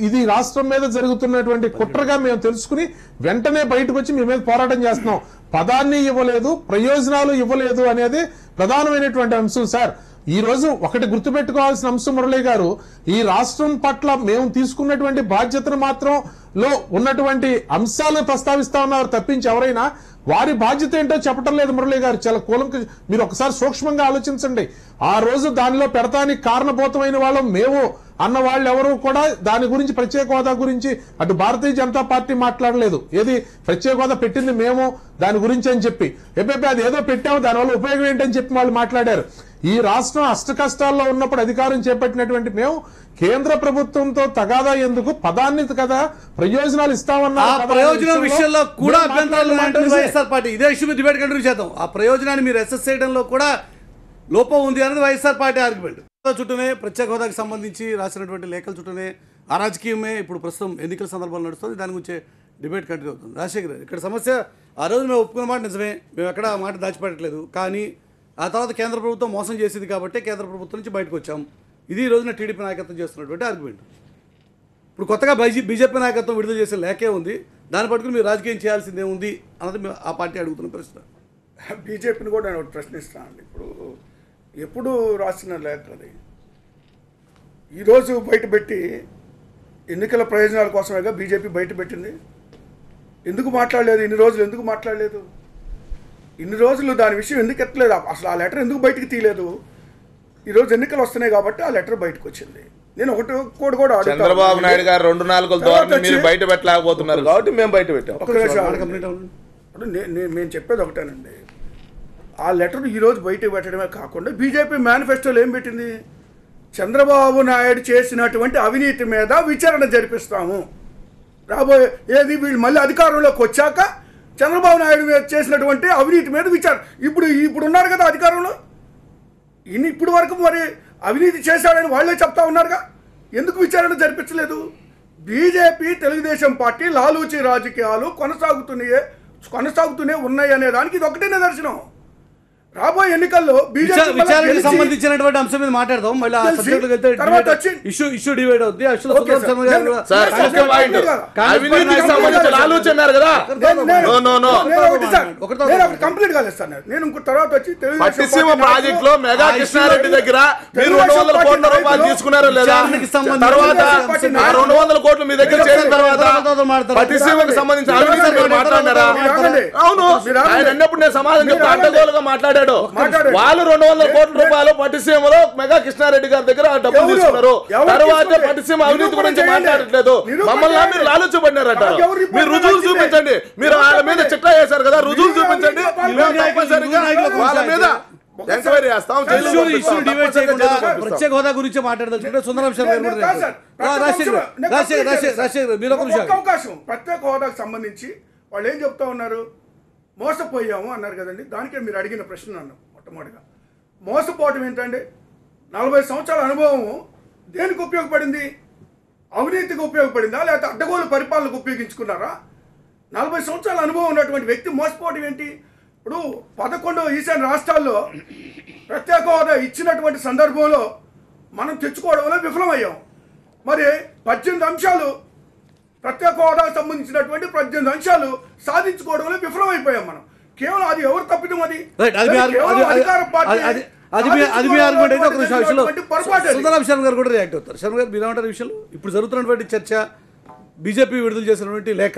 ఇది రాష్ట్రం మీద జరుగుతున్నటువంటి కుట్రగా మేము తెలుసుకుని వెంటనే బయటకు వచ్చి మీ మీద పోరాటం చేస్తున్నాం. పదాన్ని ఇవ్వలేదు, ప్రయోజనాలు ఇవ్వలేదు అనేది ప్రధానమైనటువంటి అంశం సార్. ఈ రోజు ఒకటి గుర్తుపెట్టుకోవాల్సిన అంశం మురళి గారు, ఈ రాష్ట్రం పట్ల మేము తీసుకున్నటువంటి బాధ్యతను మాత్రం లో ఉన్నటువంటి అంశాలను ప్రస్తావిస్తా ఉన్నారు తప్పించి ఎవరైనా వారి బాధ్యత ఏంటో చెప్పటం లేదు మురళి గారు. చాలా కూలంకి మీరు ఒకసారి సూక్ష్మంగా ఆలోచించండి. ఆ రోజు దానిలో పెడతానికి కారణభూతమైన వాళ్ళం మేము అన్న వాళ్ళు ఎవరు కూడా దాని గురించి ప్రత్యేక హోదా గురించి అటు భారతీయ జనతా పార్టీ మాట్లాడలేదు. ఏది ప్రత్యేక హోదా పెట్టింది మేము దాని గురించి అని చెప్పి అది ఏదో పెట్టాము దానివల్ల ఉపయోగం ఏంటని చెప్పి వాళ్ళు మాట్లాడారు. ఈ రాష్ట్రం అష్ట కష్టాల్లో ఉన్నప్పుడు అధికారం చేపట్టినటువంటి మేము కేంద్ర ప్రభుత్వంతో తగాదా ఎందుకు, పదాన్ని కదా ప్రయోజనాలు ఇస్తామన్నా ప్రయోజనం విషయంలో కూడా వైఎస్ఆర్ పార్టీ ఇదే ఇష్యూ డిబేట్ కంటిన్యూ చేద్దాం. ఆ ప్రయోజనాన్ని మీరు అసెస్ చేయడంలో కూడా లోపం ఉంది అనేది వైఎస్ఆర్ పార్టీ ఆర్గ్యుమెంట్. చుట్టూనే ప్రత్యేక హోదాకి సంబంధించి రాసినటువంటి లేఖల చుట్టూనే ఆ రాజకీయమే ఇప్పుడు ప్రస్తుతం ఎన్నికల సందర్భంలో నడుస్తుంది. దాని గురించి డిబేట్ కంటిన్యూ అవుతుంది. రాజశేఖర్ ఇక్కడ సమస్య ఆ రోజు మేము ఒప్పుకున్న మాట నిజమే, మేము ఎక్కడ ఆ మాట దాచిపెట్టలేదు. కానీ ఆ తర్వాత కేంద్ర ప్రభుత్వం మోసం చేసింది కాబట్టి కేంద్ర ప్రభుత్వం నుంచి బయటకు వచ్చాం. ఇది ఈ రోజున టీడీపీ నాయకత్వం చేస్తున్నటువంటి ఆర్గ్యుమెంట్. ఇప్పుడు కొత్తగా బీజేపీ నాయకత్వం విడుదల చేసే లేఖే ఉంది, దాన్ని పట్టుకుని మీరు రాజకీయం చేయాల్సిందే ఉంది అన్నది ఆ పార్టీ అడుగుతున్న ప్రశ్న. బీజేపీని కూడా నేను ఒకటి ప్రశ్నిస్తానండి. ఎప్పుడు రాసిన లేఖ అది ఈరోజు బయటపెట్టి ఎన్నికల ప్రయోజనాల కోసమేగా బీజేపీ బయట పెట్టింది. ఎందుకు మాట్లాడలేదు ఇన్ని రోజులు? ఎందుకు మాట్లాడలేదు ఇన్ని రోజులు? దాని విషయం ఎందుకు ఎత్తలేదు? అసలు ఆ లెటర్ ఎందుకు బయటకు తీయలేదు? ఈరోజు ఎన్నికలు వస్తున్నాయి కాబట్టి ఆ లెటర్ బయటకు వచ్చింది. నేను ఒకటి కూడా చంద్రబాబు నాయుడు గారు 2 4 ద్వారా మీరు బయట పెట్టలేకపోతున్నారు కాబట్టి మేము బయట పెట్టాం. మేము చెప్పేది ఒకటేనండి, ఆ లెటర్ ఈరోజు బయట పెట్టడమే కాకుండా బీజేపీ మేనిఫెస్టోలో ఏం పెట్టింది? చంద్రబాబు నాయుడు చేసినటువంటి అవినీతి మీద విచారణ జరిపిస్తాము. రాబోయే ఏది వీళ్ళు మళ్ళీ అధికారంలోకి వచ్చాక చంద్రబాబు నాయుడు మీద చేసినటువంటి అవినీతి మీద విచారణ. ఇప్పుడు ఉన్నారు కదా అధికారంలో, ఇప్పుడు వరకు మరి అవినీతి చేశాడని వాళ్ళే చెప్తా ఉన్నారుగా, ఎందుకు విచారణ జరిపించలేదు? బీజేపీ తెలుగుదేశం పార్టీ లాలూచి రాజకీయాలు కొనసాగుతూనే ఉన్నాయి అనే దానికి ఇది ఒకటే నిదర్శనం. రాబోయే ఎన్నికల్లో విచారణకు సంబంధించినటువంటి అంశం మీద మాట్లాడదాం. మళ్ళీ ఆ సబ్జెక్టులకు వెళ్తే ఇష్యూ డివైడ్ అవుతుంది. కంప్లీట్ కాలేస్తాను నేను. ఇంకో తర్వాత వచ్చి పట్టిసీమ ప్రాజెక్ట్ లో మెగా కృష్ణారెడ్డి దగ్గర మీరు 200 కోట్ల రూపాయలు తీసుకున్నారో లేదా? తర్వాత 200 కోట్లు మీ దగ్గర చేరిన తర్వాత పట్టిసీమకు సంబంధించిన అవినీతి మాట్లాడారా? అవును, ఆయన అన్నప్పుడు నేను సమాధానం చెప్తా. అడ్డగోలుగా మాట్లాడాడు. వాళ్ళు 200 కోట్ల రూపాయలు పట్టిసీమలో మెగా కృష్ణారెడ్డి గారి దగ్గర డబ్బులు తీసుకున్నారు. తర్వాత పట్టిసీమ అవినీతి గురించి మాట్లాడట్లేదు. మమ్మల్ని మీరు లాలూచబడినారట. మీరు రుజువులు చూపించండి. మీరు వాళ్ళ మీద చిట్టా వేశారు కదా, రుజువులు చూపించండి. వాళ్ళ మీద ఎంక్వైరీ చేస్తాం. ప్రత్యేక హోదా గురించి మాట్లాడదలుచుకుంటే సుందరం అవకాశం. ప్రత్యేక హోదాకు సంబంధించి వాళ్ళు ఏం చెప్తా ఉన్నారు? మోసపోయాము అన్నారు కదండి. దానికే మీరు అడిగిన ప్రశ్న అన్నాం. మొట్టమొదటిగా మోసపోవటం ఏంటంటే 40 సంవత్సరాల అనుభవం దేనికి ఉపయోగపడింది? అవినీతికి ఉపయోగపడిందా, లేకపోతే అడ్డగోలు పరిపాలనకు ఉపయోగించుకున్నారా? 40 సంవత్సరాల అనుభవం ఉన్నటువంటి వ్యక్తి మోసపోవడం ఏంటి? ఇప్పుడు 11 ఈశాన్య రాష్ట్రాల్లో ప్రత్యేక హోదా ఇచ్చినటువంటి సందర్భంలో మనం తెచ్చుకోవడంలో విఫలమయ్యాం. మరి 18 అంశాలు ప్రత్యేక హోదాకు సంబంధించినటువంటి 18 అంశాలు సాధించుకోవడంలో విఫలమైపోయాం మనం. కేవలం అది ఎవరు తప్పిదం? అది అధికార పార్టీ. సుందరం శర్మ గారు కూడా రియాక్ట్ అవుతారు. శర్మ గారు మీరు ఏమంటారు ఈ విషయంలో? ఇప్పుడు జరుగుతున్నటువంటి చర్చ, బీజేపీ విడుదల చేసినటువంటి లేఖ,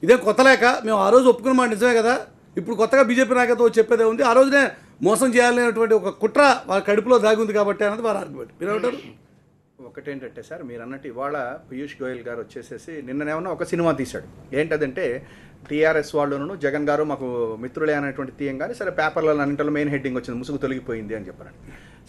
ఇదే కొత్త లేఖ. మేము ఆ రోజు ఒప్పుకున్న మాట నిజమే కదా, ఇప్పుడు కొత్తగా బీజేపీ నాయకత్వం చెప్పేదే ఉంది. ఆ రోజునే మోసం చేయాలనేటువంటి ఒక కుట్ర వాళ్ళ కడుపులో దాగి ఉంది కాబట్టి అన్నది వారి ఆర్గ్యుమెంట్. మీరు ఏమంటారు? ఒకటేంటంటే సార్, మీరు అన్నట్టు ఇవాళ పీయూష్ గోయల్ గారు వచ్చేసేసి నిన్ననేమన్నా ఒక సినిమా తీశాడు. ఏంటదంటే టీఆర్ఎస్ వాళ్ళను జగన్ గారు మాకు మిత్రులే అనేటువంటి తీయంగానే సరే పేపర్లలో అన్నింటిలో మెయిన్ హెడ్డింగ్ వచ్చింది, ముసుగు తొలగిపోయింది అని చెప్పారు.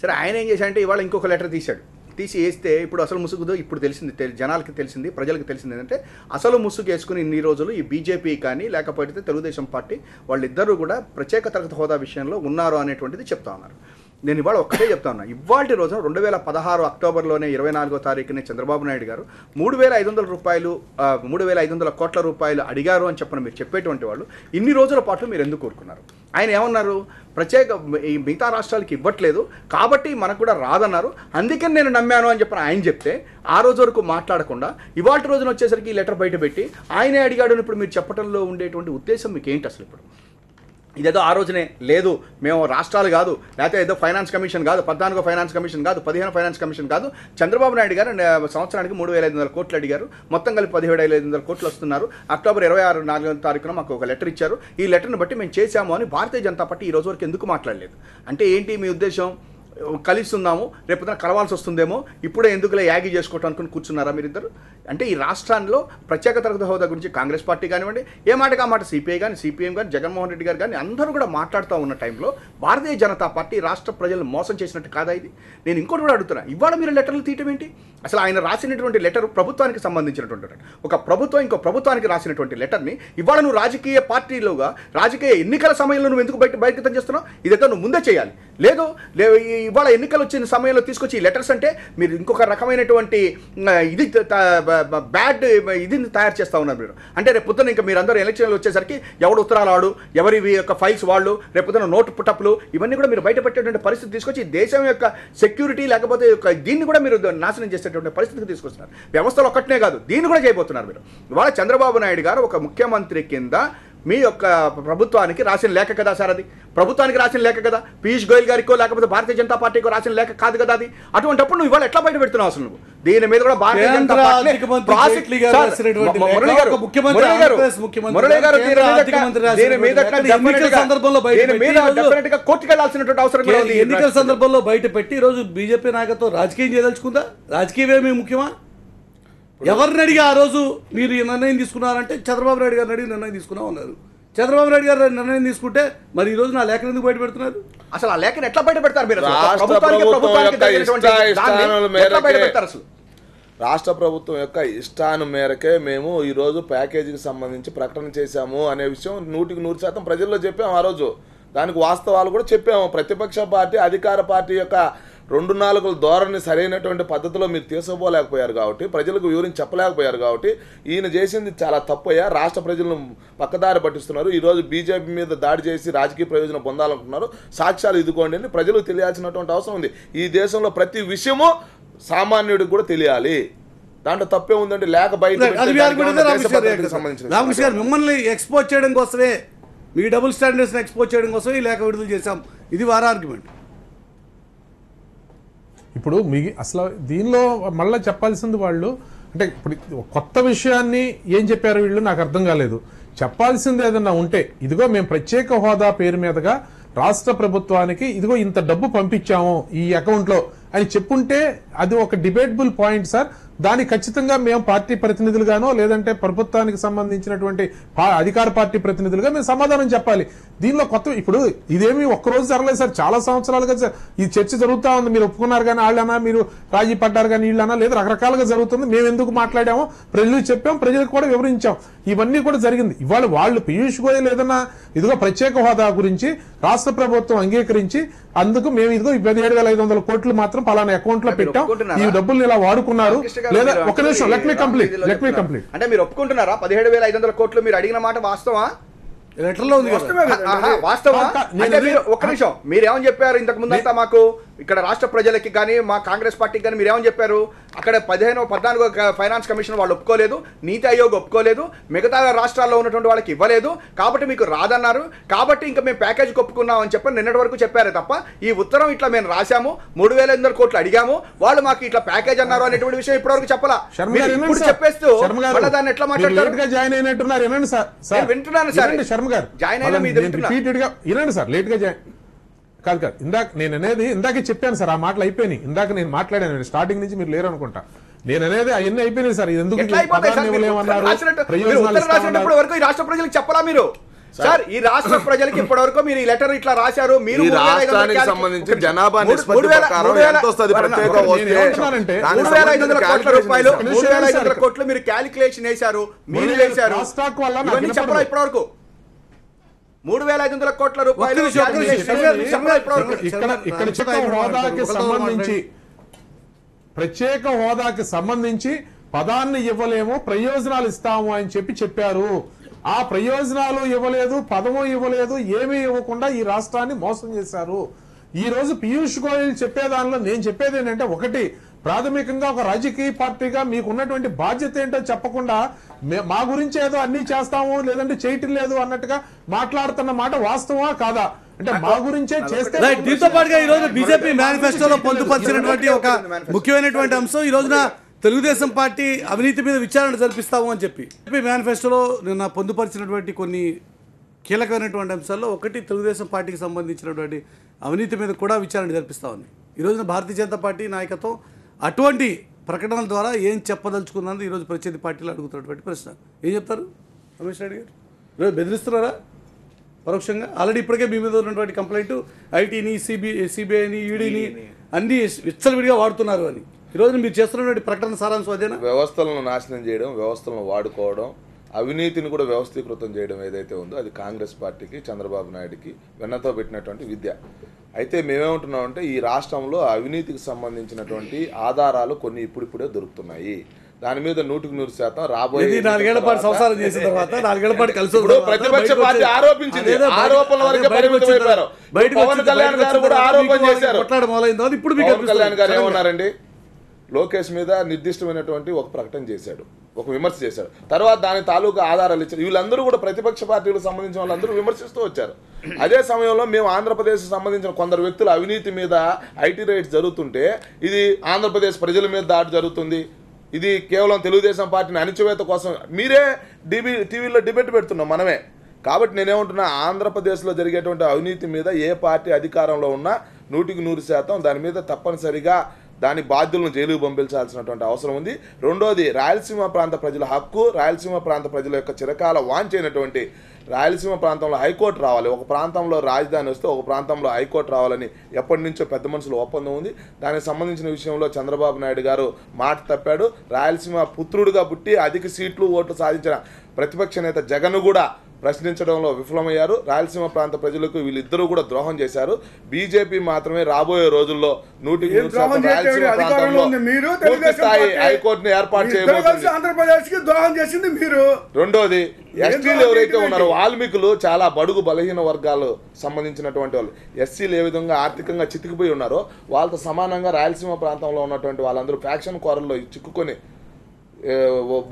సరే ఆయన ఏం చేశాడంటే ఇవాళ ఇంకొక లెటర్ తీశాడు. తీసి వేస్తే ఇప్పుడు అసలు ముసుగుదో ఇప్పుడు తెలిసింది, జనాలకి తెలిసింది, ప్రజలకు తెలిసింది ఏంటంటే అసలు ముసుగు వేసుకుని ఇన్ని రోజులు ఈ బీజేపీ కానీ లేకపోతే తెలుగుదేశం పార్టీ వాళ్ళిద్దరూ కూడా ప్రత్యేక తరగతి హోదా విషయంలో ఉన్నారు అనేటువంటిది చెప్తా ఉన్నారు. నేను ఇవాళ ఒక్కటే చెప్తా ఉన్నా. ఇవాళ రోజున 2016 అక్టోబర్లోనే 24వ తారీఖునే చంద్రబాబు నాయుడు గారు 3,500 కోట్ల రూపాయలు అడిగారు అని చెప్పని మీరు చెప్పేటువంటి వాళ్ళు ఇన్ని రోజుల పాటు మీరు ఎందుకు కోరుకున్నారు? ఆయన ఏమన్నారు? ప్రత్యేక ఈ మిగతా రాష్ట్రాలకి ఇవ్వట్లేదు కాబట్టి మనకు కూడా రాదన్నారు, అందుకని నేను నమ్మాను అని చెప్పని ఆయన చెప్తే ఆ రోజు వరకు మాట్లాడకుండా ఇవాళ రోజున వచ్చేసరికి ఈ లెటర్ బయట పెట్టి ఆయనే అడిగాడు అని ఇప్పుడు మీరు చెప్పడంలో ఉండేటువంటి ఉద్దేశం మీకు ఏంటి అసలు? ఇప్పుడు ఇదేదో ఆ రోజునే లేదు, మేము రాష్ట్రాలు కాదు, లేకపోతే ఏదో ఫైనాన్స్ కమిషన్ కాదు, 14 ఫైనాన్స్ కమిషన్ కాదు, 15 ఫైనాన్స్ కమిషన్ కాదు, చంద్రబాబు నాయుడు గారు సంవత్సరానికి 3,500 కోట్లు అడిగారు, మొత్తం కలిపి 17,500 కోట్లు వస్తున్నారు. అక్టోబర్ 26 తారీఖున మాకు ఒక లెటర్ ఇచ్చారు, ఈ లెటర్ని బట్టి మేము చేశాము అని భారతీయ జనతా పార్టీ ఈ రోజు వరకు ఎందుకు మాట్లాడలేదు? అంటే ఏంటి మీ ఉద్దేశం? కలిసి ఉందాము, రేపొద్దున కలవాల్సి వస్తుందేమో, ఇప్పుడే ఎందుకులే యాగి చేసుకోవటం అనుకుని కూర్చున్నారా మీరిద్దరు? అంటే ఈ రాష్ట్రాల్లో ప్రత్యేక తరగతి హోదా గురించి కాంగ్రెస్ పార్టీ కానివ్వండి, ఏ మాటగా మాట సిపిఐ కానీ సిపిఎం కానీ జగన్మోహన్ రెడ్డి గారు కానీ అందరూ కూడా మాట్లాడుతూ ఉన్న టైంలో భారతీయ జనతా పార్టీ రాష్ట్ర ప్రజలను మోసం చేసినట్టు కాదా ఇది? నేను ఇంకోటి కూడా అడుగుతున్నా, ఇవాళ మీరు లెటర్లు తీయటం ఏంటి? అసలు ఆయన రాసినటువంటి లెటర్ ప్రభుత్వానికి సంబంధించినటువంటి లెటర్, ఒక ప్రభుత్వం ఇంకో ప్రభుత్వానికి రాసినటువంటి లెటర్ని ఇవాళ నువ్వు రాజకీయ పార్టీలోగా రాజకీయ ఎన్నికల సమయంలో నువ్వు ఎందుకు బయటకు చేస్తున్నావు? ఇదైతే నువ్వు ముందే చేయాలి. లేదు ఇవాళ ఎన్నికలు వచ్చిన సమయంలో తీసుకొచ్చి ఈ లెటర్స్ అంటే మీరు ఇంకొక రకమైనటువంటి ఇది బ్యాడ్ ఇది తయారు చేస్తూ ఉన్నారు మీరు. అంటే రేపు పొద్దున ఇంకా మీరందరూ ఎలక్షన్లు వచ్చేసరికి ఎవడు ఉత్తరాలు ఆడు, ఎవరి యొక్క ఫైల్స్ వాళ్ళు, రేపు పొద్దున నోటు పుట్టప్పులు ఇవన్నీ కూడా మీరు బయట పెట్టేటువంటి పరిస్థితి తీసుకొచ్చి దేశం యొక్క సెక్యూరిటీ లేకపోతే దీన్ని కూడా మీరు నాశనం చేసేటువంటి పరిస్థితికి తీసుకొస్తున్నారు. వ్యవస్థలు ఒక్కటనే కాదు, దీన్ని కూడా చేయబోతున్నారు మీరు. ఇవాళ చంద్రబాబు నాయుడు గారు ఒక ముఖ్యమంత్రి కింద మీ యొక్క ప్రభుత్వానికి రాసిన లేఖ కదా సార్, అది ప్రభుత్వానికి రాసిన లేఖ కదా, పీయూష్ గోయల్ గారికో లేకపోతే భారతీయ జనతా పార్టీకో రాసిన లేఖ కాదు కదా అది. అటువంటిప్పుడు నువ్వు ఇవాళ ఎట్లా బయట పెడుతున్నావు అసలు? నువ్వు దీని మీద కూడా భారతీయ జనతా పార్టీ కోర్టుకు వెళ్లాల్సినటువంటి అవసరం లేదు. ఎన్నికల సందర్భంలో బయట పెట్టి ఈరోజు బీజేపీ నాయకత్వం రాజకీయం చేయదలుచుకుందా? రాజకీయమే ముఖ్యమా? ఎవరిని అడిగి ఆ రోజు మీరు ఈ నిర్ణయం తీసుకున్నారంటే చంద్రబాబు నాయుడు గారిని అడిగి నిర్ణయం తీసుకున్నా ఉన్నారు. చంద్రబాబు నాయుడు గారు నిర్ణయం తీసుకుంటే మరి ఈ రోజు నా లేఖను ఎందుకు బయట పెడుతున్నారు? అసలు ఆ లేఖను ఎట్లా బయట పెడతారు మీరు? రాష్ట్ర ప్రభుత్వం యొక్క ఇష్టాను మేరకే మేము ఈరోజు ప్యాకేజీకి సంబంధించి ప్రకటన చేశాము అనే విషయం 100% ప్రజల్లో చెప్పాము ఆ రోజు. దానికి వాస్తవాలు కూడా చెప్పాము. ప్రతిపక్ష పార్టీ అధికార పార్టీ యొక్క 2 నాలుగుల ధోరణి సరైనటువంటి పద్ధతిలో మీరు తీసుకోలేకపోయారు కాబట్టి, ప్రజలకు వివరించి చెప్పలేకపోయారు కాబట్టి ఈయన చేసింది చాలా తప్పయ్యా. రాష్ట్ర ప్రజలను పక్కదారి పట్టిస్తున్నారు. ఈరోజు బీజేపీ మీద దాడి చేసి రాజకీయ ప్రయోజనం పొందాలనుకుంటున్నారు. సాక్ష్యాలు ఇదిగోండి అని ప్రజలకు తెలియాల్సినటువంటి అవసరం ఉంది. ఈ దేశంలో ప్రతి విషయము సామాన్యుడికి కూడా తెలియాలి. దాంట్లో తప్పే ఉందండి. లేక బయట రామకృష్ణ గారు మిమ్మల్ని ఎక్స్పోజ్ చేయడం కోసమే, మీ డబుల్ స్టాండర్డ్స్ ఎక్స్పోజ్ చేయడం కోసమే ఈ లేఖ విడుదల చేశాం. ఇది వార ఆర్గ్యుమెంట్. ఇప్పుడు అసలు దీనిలో మళ్ళీ చెప్పాల్సింది వాళ్ళు అంటే ఇప్పుడు కొత్త విషయాన్ని ఏం చెప్పారు వీళ్ళు నాకు అర్థం కాలేదు. చెప్పాల్సింది ఏదన్నా ఉంటే ఇదిగో మేము ప్రత్యేక హోదా పేరు మీదుగా రాష్ట్ర ప్రభుత్వానికి ఇదిగో ఇంత డబ్బు పంపించాము ఈ అకౌంట్లో అని చెప్పుంటే అది ఒక డిబేటబుల్ పాయింట్ సార్. దానికి ఖచ్చితంగా మేము పార్టీ ప్రతినిధులుగానో లేదంటే ప్రభుత్వానికి సంబంధించినటువంటి అధికార పార్టీ ప్రతినిధులుగా మేము సమాధానం చెప్పాలి. దీనిలో కొత్త ఇప్పుడు ఇదేమి ఒక్కరోజు జరగలేదు సార్, చాలా సంవత్సరాలుగా ఈ చర్చ జరుగుతూ ఉంది. మీరు ఒప్పుకున్నారు కానీ వాళ్ళన్నా, మీరు రాజీ పడ్డారు కానీ వీళ్ళన్నా, లేదా రకరకాలుగా జరుగుతుంది. మేము ఎందుకు మాట్లాడామో ప్రజలకు చెప్పాం, ప్రజలకు కూడా వివరించాం. ఇవన్నీ కూడా జరిగింది. ఇవాళ వాళ్ళు పీయూష్ గోయల్ ఏదన్నా ఇదిగో ప్రత్యేక హోదా గురించి రాష్ట్ర ప్రభుత్వం అంగీకరించి అందుకు మేము ఇదిగో 17,500 కోట్లు మాత్రం పలానా అకౌంట్ లో పెట్టాం, ఈ డబ్బులు ఇలా వాడుకున్నారు. లేదా ఒక నిమిషం, లెట్ మీ కంప్లీట్. అంటే మీరు ఒప్పుకుంటున్నారా 17,500 కోట్లు మీరు అడిగిన మాట వాస్తవా? లెటర్లో ఉంది. వాస్తవా? అంటే మీరు ఒక్క నిమిషం, మీరేమని చెప్పారు ఇంతకు ముందంతా మాకు ఇక్కడ రాష్ట్ర ప్రజలకి కానీ మా కాంగ్రెస్ పార్టీకి కానీ మీరేమని చెప్పారు? అక్కడ 14 ఫైనాన్స్ కమిషన్ వాళ్ళు ఒప్పుకోలేదు, నీతి ఆయోగ్ ఒప్పుకోలేదు, మిగతా రాష్ట్రాల్లో ఉన్నటువంటి వాళ్ళకి ఇవ్వలేదు, కాబట్టి మీకు రాదన్నారు, కాబట్టి ఇంకా మేము ప్యాకేజీకి ఒప్పుకున్నాం అని చెప్పి నిన్నటి వరకు చెప్పారే తప్ప ఈ ఉత్తరం ఇట్లా మేము రాశాము 3,500 కోట్లు అడిగాము వాళ్ళు మాకు ఇట్లా ప్యాకేజ్ అన్నారు అనేటువంటి విషయం ఇప్పటివరకు చెప్పలా. ఇప్పుడు చెప్పేస్తూ దాన్ని ఎట్లా మాట్లాడతారు? జాయిన్ అయినట్టున్నారు. వింటున్నాను సార్, శర్మ గారు జాయిన్ అయినా వినండి సార్, లేట్ గా జాయిన్ కాదు. నేను అనేది ఇందాకే చెప్పాను సార్, ఆ మాటలు అయిపోయినాయి. ఇందాక నేను మాట్లాడాను స్టార్టింగ్ నుంచి, మీరు లేరు అనుకుంటా. నేను అనేది అవన్నీ అయిపోయినాయి సార్. ఎందుకు వరకు ఈ రాష్ట్ర ప్రజలకు చెప్పలా మీరు సార్? ఈ రాష్ట్ర ప్రజలకు ఇప్పటి వరకు మీరు ఈ లెటర్ ఇట్లా రాశారు. మీరు సంబంధించి జనాభా నిష్పత్తి ప్రకారం ఎంత వస్తది ప్రత్యేక అంటే 3,500 కోట్ల రూపాయలు 3,500 కోట్లు మీరు క్యాలిక్యులేషన్ వేశారు, మీరు వేశారు. ఇవన్నీ చెప్పలా ఇప్పటి వరకు 3,500 కోట్ల రూపాయలు ప్రత్యేక హోదాకి సంబంధించి పదాన్ని ఇవ్వలేము, ప్రయోజనాలు ఇస్తాము అని చెప్పారు. ఆ ప్రయోజనాలు ఇవ్వలేదు, పదము ఇవ్వలేదు, ఏమీ ఇవ్వకుండా ఈ రాష్ట్రాన్ని మోసం చేశారు. ఈ రోజు పీయూష్ గోయల్ చెప్పేదానిలో నేను చెప్పేది ఏంటంటే, ఒకటి ప్రాథమికంగా ఒక రాజకీయ పార్టీగా మీకు ఉన్నటువంటి బాధ్యత ఏంటో చెప్పకుండా మా గురించి ఏదో అన్ని చేస్తాము లేదంటే చేయటం లేదు అన్నట్టుగా మాట్లాడుతున్న మాట వాస్తవా కాదా? అంటే మా గురించే చేస్తే. దీంతో పాటుగా ఈ రోజు బీజేపీ మేనిఫెస్టోలో పొందుపరిచినటువంటి ఒక ముఖ్యమైనటువంటి అంశం, ఈ రోజున తెలుగుదేశం పార్టీ అవినీతి మీద విచారణ జరిపిస్తాము అని చెప్పి మేనిఫెస్టోలో నిన్న పొందుపరిచినటువంటి కొన్ని కీలకమైనటువంటి అంశాల్లో ఒకటి తెలుగుదేశం పార్టీకి సంబంధించినటువంటి అవినీతి మీద కూడా విచారణ జరిపిస్తామని ఈ రోజున భారతీయ జనతా పార్టీ నాయకత్వం అటువంటి ప్రకటనల ద్వారా ఏం చెప్పదలుచుకున్నది ఈరోజు ప్రత్యర్థి పార్టీలు అడుగుతున్నటువంటి ప్రశ్న. ఏం చెప్తారు రమేష్ రెడ్డి గారు? ఈరోజు బెదిరిస్తున్నారా పరోక్షంగా? ఆల్రెడీ ఇప్పటికే మీ మీద ఉన్నటువంటి కంప్లైంట్ ఐటీని, సిబిఐని, ఈడీని అన్ని విచ్చలవిడిగా వాడుతున్నారు అని ఈరోజు మీరు చేస్తున్నటువంటి ప్రకటన సారాంశం అదేనా? వ్యవస్థలను నాశనం చేయడం, వ్యవస్థలను వాడుకోవడం, అవినీతిని కూడా వ్యవస్థీకృతం చేయడం ఏదైతే ఉందో అది కాంగ్రెస్ పార్టీకి, చంద్రబాబు నాయుడుకి వెన్నతో పెట్టినటువంటి విద్య. అయితే మేమేమంటున్నామంటే ఈ రాష్ట్రంలో అవినీతికి సంబంధించినటువంటి ఆధారాలు కొన్ని ఇప్పుడిప్పుడే దొరుకుతున్నాయి. దాని మీద 100% రాబోయే 4 పాటు సంవత్సరం చేసిన తర్వాత 4 పాటు కలిసి ప్రతిపక్ష పార్టీ ఆరోపించింది, ఆరోపణల వరకే పరిమితమైపోయారు. పవన్ కళ్యాణ్ గారు కూడా ఆరోపణ చేశారు. ఇప్పుడు పవన్ కళ్యాణ్ గారు ఏమన్నారండి? లోకేష్ మీద నిర్దిష్టమైనటువంటి ఒక ప్రకటన చేశాడు, ఒక విమర్శ చేశాడు. తర్వాత దాని తాలూకా ఆధారాలు ఇచ్చారు. వీళ్ళందరూ కూడా ప్రతిపక్ష పార్టీలకు సంబంధించిన వాళ్ళందరూ విమర్శిస్తూ వచ్చారు. అదే సమయంలో మేము ఆంధ్రప్రదేశ్ సంబంధించిన కొందరు వ్యక్తుల అవినీతి మీద ఐటీ రైట్స్ జరుగుతుంటే ఇది ఆంధ్రప్రదేశ్ ప్రజల మీద దాడి జరుగుతుంది, ఇది కేవలం తెలుగుదేశం పార్టీని అణిచివేత కోసం మీరే టీవీలో డిబేట్ పెడుతున్నాం మనమే. కాబట్టి నేనేమంటున్నా, ఆంధ్రప్రదేశ్లో జరిగేటువంటి అవినీతి మీద ఏ పార్టీ అధికారంలో ఉన్నా 100% దాని మీద తప్పనిసరిగా దాని బాధ్యులను జైలుకు పంపించాల్సినటువంటి అవసరం ఉంది. రెండోది, రాయలసీమ ప్రాంత ప్రజల హక్కు, రాయలసీమ ప్రాంత ప్రజల యొక్క చిరకాల వాంఛైనటువంటి రాయలసీమ ప్రాంతంలో హైకోర్టు రావాలి. ఒక ప్రాంతంలో రాజధాని వస్తే ఒక ప్రాంతంలో హైకోర్టు రావాలని ఎప్పటి నుంచో పెద్ద మనుషుల ఒప్పందం ఉంది. దానికి సంబంధించిన విషయంలో చంద్రబాబు నాయుడు గారు మాట తప్పాడు. రాయలసీమ పుత్రుడిగా పుట్టి అధిక సీట్లు ఓట్లు సాధించిన ప్రతిపక్ష నేత జగన్ కూడా ప్రశ్నించడంలో విఫలమయ్యారు. రాయలసీమ ప్రాంత ప్రజలకు వీళ్ళిద్దరూ కూడా ద్రోహం చేశారు. బీజేపీ మాత్రమే రాబోయే రోజుల్లో 100% రాయలసీమ ప్రాంతంలో పూర్తి స్థాయి హైకోర్టును ఏర్పాటు చేయబోతుంది. ఆంధ్రప్రదేశ్ కి ద్రోహం చేసింది మీరు. రెండోది, ఎస్టీలు ఎవరైతే ఉన్నారో వాల్మీకులు చాలా బడుగు బలహీన వర్గాలు సంబంధించినటువంటి వాళ్ళు, ఎస్సీలు ఏ విధంగా ఆర్థికంగా చితికిపోయి ఉన్నారో వాళ్ళతో సమానంగా రాయలసీమ ప్రాంతంలో ఉన్నటువంటి వాళ్ళందరూ ఫ్యాక్షన్ కోరల్లో చిక్కుకొని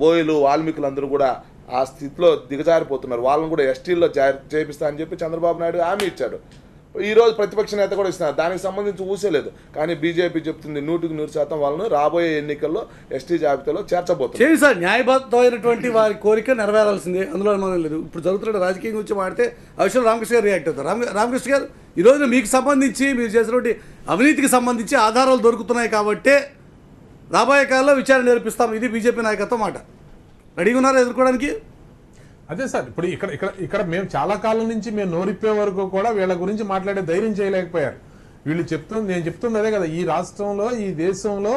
బోయిలు వాల్మీకులందరూ కూడా ఆ స్థితిలో దిగజారిపోతున్నారు. వాళ్ళని కూడా ఎస్టీల్లో చేపిస్తా అని చెప్పి చంద్రబాబు నాయుడు హామీ ఇచ్చాడు. ఈరోజు ప్రతిపక్ష నేత కూడా ఇస్తున్నారు. దానికి సంబంధించి ఊసేలేదు. కానీ బీజేపీ చెప్తుంది 100% వాళ్ళను రాబోయే ఎన్నికల్లో ఎస్టీ జాబితాలో చేర్చబోతుంది. చేయండి సార్, న్యాయబద్ధమైనటువంటి వారి కోరిక నెరవేరాల్సిందే, అందులో అనుమానం లేదు. ఇప్పుడు జరుగుతున్న రాజకీయం గురించి మాడితే ఆ విషయంలో రామకృష్ణ గారు రియాక్ట్ అవుతారు. రామకృష్ణ గారు, ఈరోజు మీకు సంబంధించి మీరు చేసినటువంటి అవినీతికి సంబంధించి ఆధారాలు దొరుకుతున్నాయి కాబట్టే రాబోయే కాలంలో విచారణ నేర్పిస్తాం, ఇది బీజేపీ నాయకత్వం మాట. రెడీగా ఉన్నారా ఎదుర్కోవడానికి? అదే సార్, ఇప్పుడు ఇక్కడ మేము చాలా కాలం నుంచి మేము నోరిప్పే వరకు కూడా వీళ్ళ గురించి మాట్లాడే ధైర్యం చేయలేకపోయారు. నేను చెప్తుంది అదే కదా, ఈ రాష్ట్రంలో ఈ దేశంలో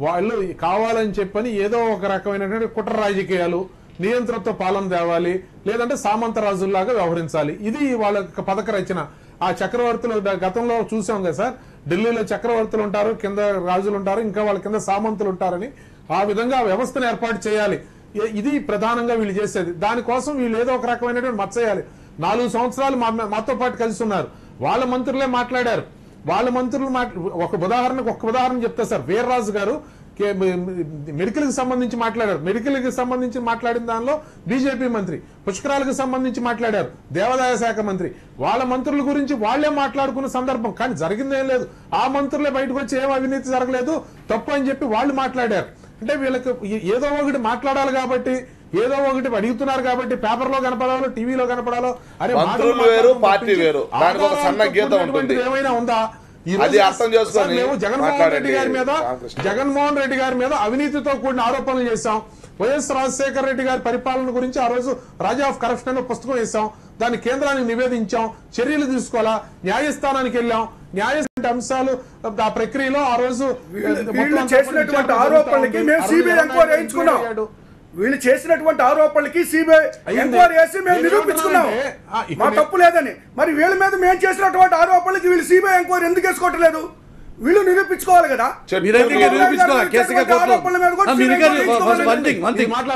వాళ్ళు కావాలని చెప్పని ఏదో ఒక రకమైనటువంటి కుట్ర రాజకీయాలు, నియంత్రణతో పాలన తేవాలి, లేదంటే సామంత రాజుల్లాగా వ్యవహరించాలి. ఇది వాళ్ళ పథక రచన. ఆ చక్రవర్తులు గతంలో చూసాం కదా సార్, ఢిల్లీలో చక్రవర్తులు ఉంటారు, కింద రాజులు ఉంటారు, ఇంకా వాళ్ళ కింద సామంతులు ఉంటారని ఆ విధంగా వ్యవస్థను ఏర్పాటు చేయాలి. ఇది ప్రధానంగా వీళ్ళు చేసేది. దానికోసం వీళ్ళు ఏదో ఒక రకమైనటువంటి మచ్చయ్యాలి. 4 సంవత్సరాలు మాతో పాటు కలిసి ఉన్నారు. వాళ్ళ మంత్రులే మాట్లాడారు. వాళ్ళ మంత్రులు ఒక ఉదాహరణ చెప్తా సార్. వీర్రాజు గారు మెడికల్కి సంబంధించి మాట్లాడారు. మెడికల్కి సంబంధించి మాట్లాడిన దానిలో బీజేపీ మంత్రి, పుష్కరాలకు సంబంధించి మాట్లాడారు దేవాదాయ శాఖ మంత్రి. వాళ్ళ మంత్రుల గురించి వాళ్లే మాట్లాడుకున్న సందర్భం, కానీ జరిగిందేం లేదు. ఆ మంత్రులే బయటకు వచ్చి ఏం అవినీతి జరగలేదు, తప్పు అని చెప్పి వాళ్ళు మాట్లాడారు. అంటే వీళ్ళకి ఏదో ఒకటి మాట్లాడాలి కాబట్టి, ఏదో ఒకటి అడుగుతున్నారు కాబట్టి పేపర్లో కనపడాలో, టీవీలో కనపడాలో, అరే మంత్రులు వేరు పార్టీ వేరు, దానికి ఒక సన్న గీత ఉంటుంది. ఏమైనా ఉందా? మేము జగన్మోహన్ రెడ్డి గారి మీద అవినీతితో కూడిన ఆరోపణలు చేశాం. వైఎస్ రాజశేఖర రెడ్డి గారి పరిపాలన గురించి ఆ రోజు రాజా ఆఫ్ కరప్షన్ అనే పుస్తకం వేశాం. దాన్ని కేంద్రానికి నివేదించాం. చర్యలు తీసుకోవాలా, న్యాయస్థానానికి వెళ్ళాం. న్యాయస్థాన అంశాలు ఆ ప్రక్రియలో ఆ రోజు చేసినటువంటి ఆరోపణలకి మేము సిబిఐ ఎంక్వైరీ చేయించుకున్నాం. వీళ్ళు చేసినటువంటి ఆరోపణలకి సిబిఐ ఎంక్వైరీ చేసి మేము నిరూపించుకున్నాం మా తప్పు లేదని. మరి వీళ్ళ మీద మేము చేసినటువంటి ఆరోపణలకి వీళ్ళు సిబిఐ ఎంక్వైరీ ఎందుకు వేసుకోవట్లేదు? వీళ్ళు నిరూపించుకోవాలి కదా.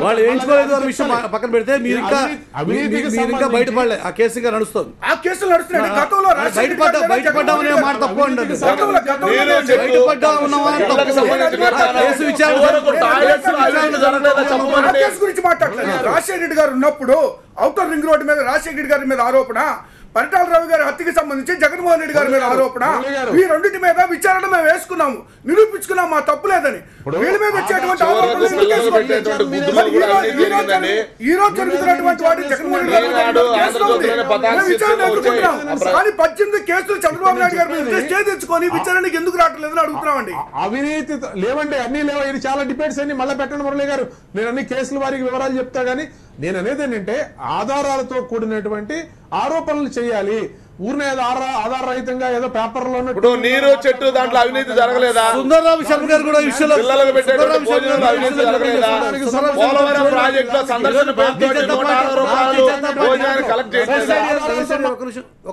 వాళ్ళు వేయించుకోలేదు అనే విషయం పక్కన పెడితే మీరు ఇంకా బయటపడలే, ఆ కేసు ఇంకా నడుస్తుంది. ఆ కేసులు నడుస్తున్నాయి. గతంలో బయటపడ్డామనే మాట తప్పు అండి. గురించి మాట్లాడలేదు. రాజశేఖర రెడ్డి గారు ఉన్నప్పుడు ఔటర్ రింగ్ రోడ్డు మీద రాజశేఖర రెడ్డి గారి మీద ఆరోపణ, పరిటాల రవి గారి హత్యకి సంబంధించి జగన్మోహన్ రెడ్డి గారి మీద ఆరోపణ, ఈ రెండింటి మీద విచారణ మేము వేసుకున్నాము, నిరూపించుకున్నాం మా తప్పు లేదని. వీళ్ళ మీద వచ్చేటువంటి ఈ రోజు జరుగుతున్నటువంటి వాటి జగన్మోహన్ రెడ్డి కానీ 18 కేసులు చంద్రబాబు నాయుడు గారి మీద స్టే తెచ్చుకొని విచారణకి ఎందుకు రావట్లేదని అడుగుతున్నామండి. అవినీతి లేవండి, అన్ని లేవు. ఇది చాలా డిబేట్స్ అన్ని మళ్ళీ పెట్టండి మురళి గారు. నేను అన్ని కేసుల వారికి వివరాలు చెప్తా గానీ నేను అనేది ఏంటంటే ఆధారాలతో కూడినటువంటి ఆరోపణలు చేయాలి. ఊరినే ఆధారరహితంగా ఏదో పేపర్లో నీరు చెట్టు దాంట్లో అవినీతి జరగలేదా? సుందరరావు శర్మ గారు కూడా పిల్లలకు పెట్టేటువంటి భోజనంలో అవినీతి జరగలేదా? పోలవరం ప్రాజెక్టులో సందర్శన భోజనాన్ని కలెక్ట్ చేయలేదా?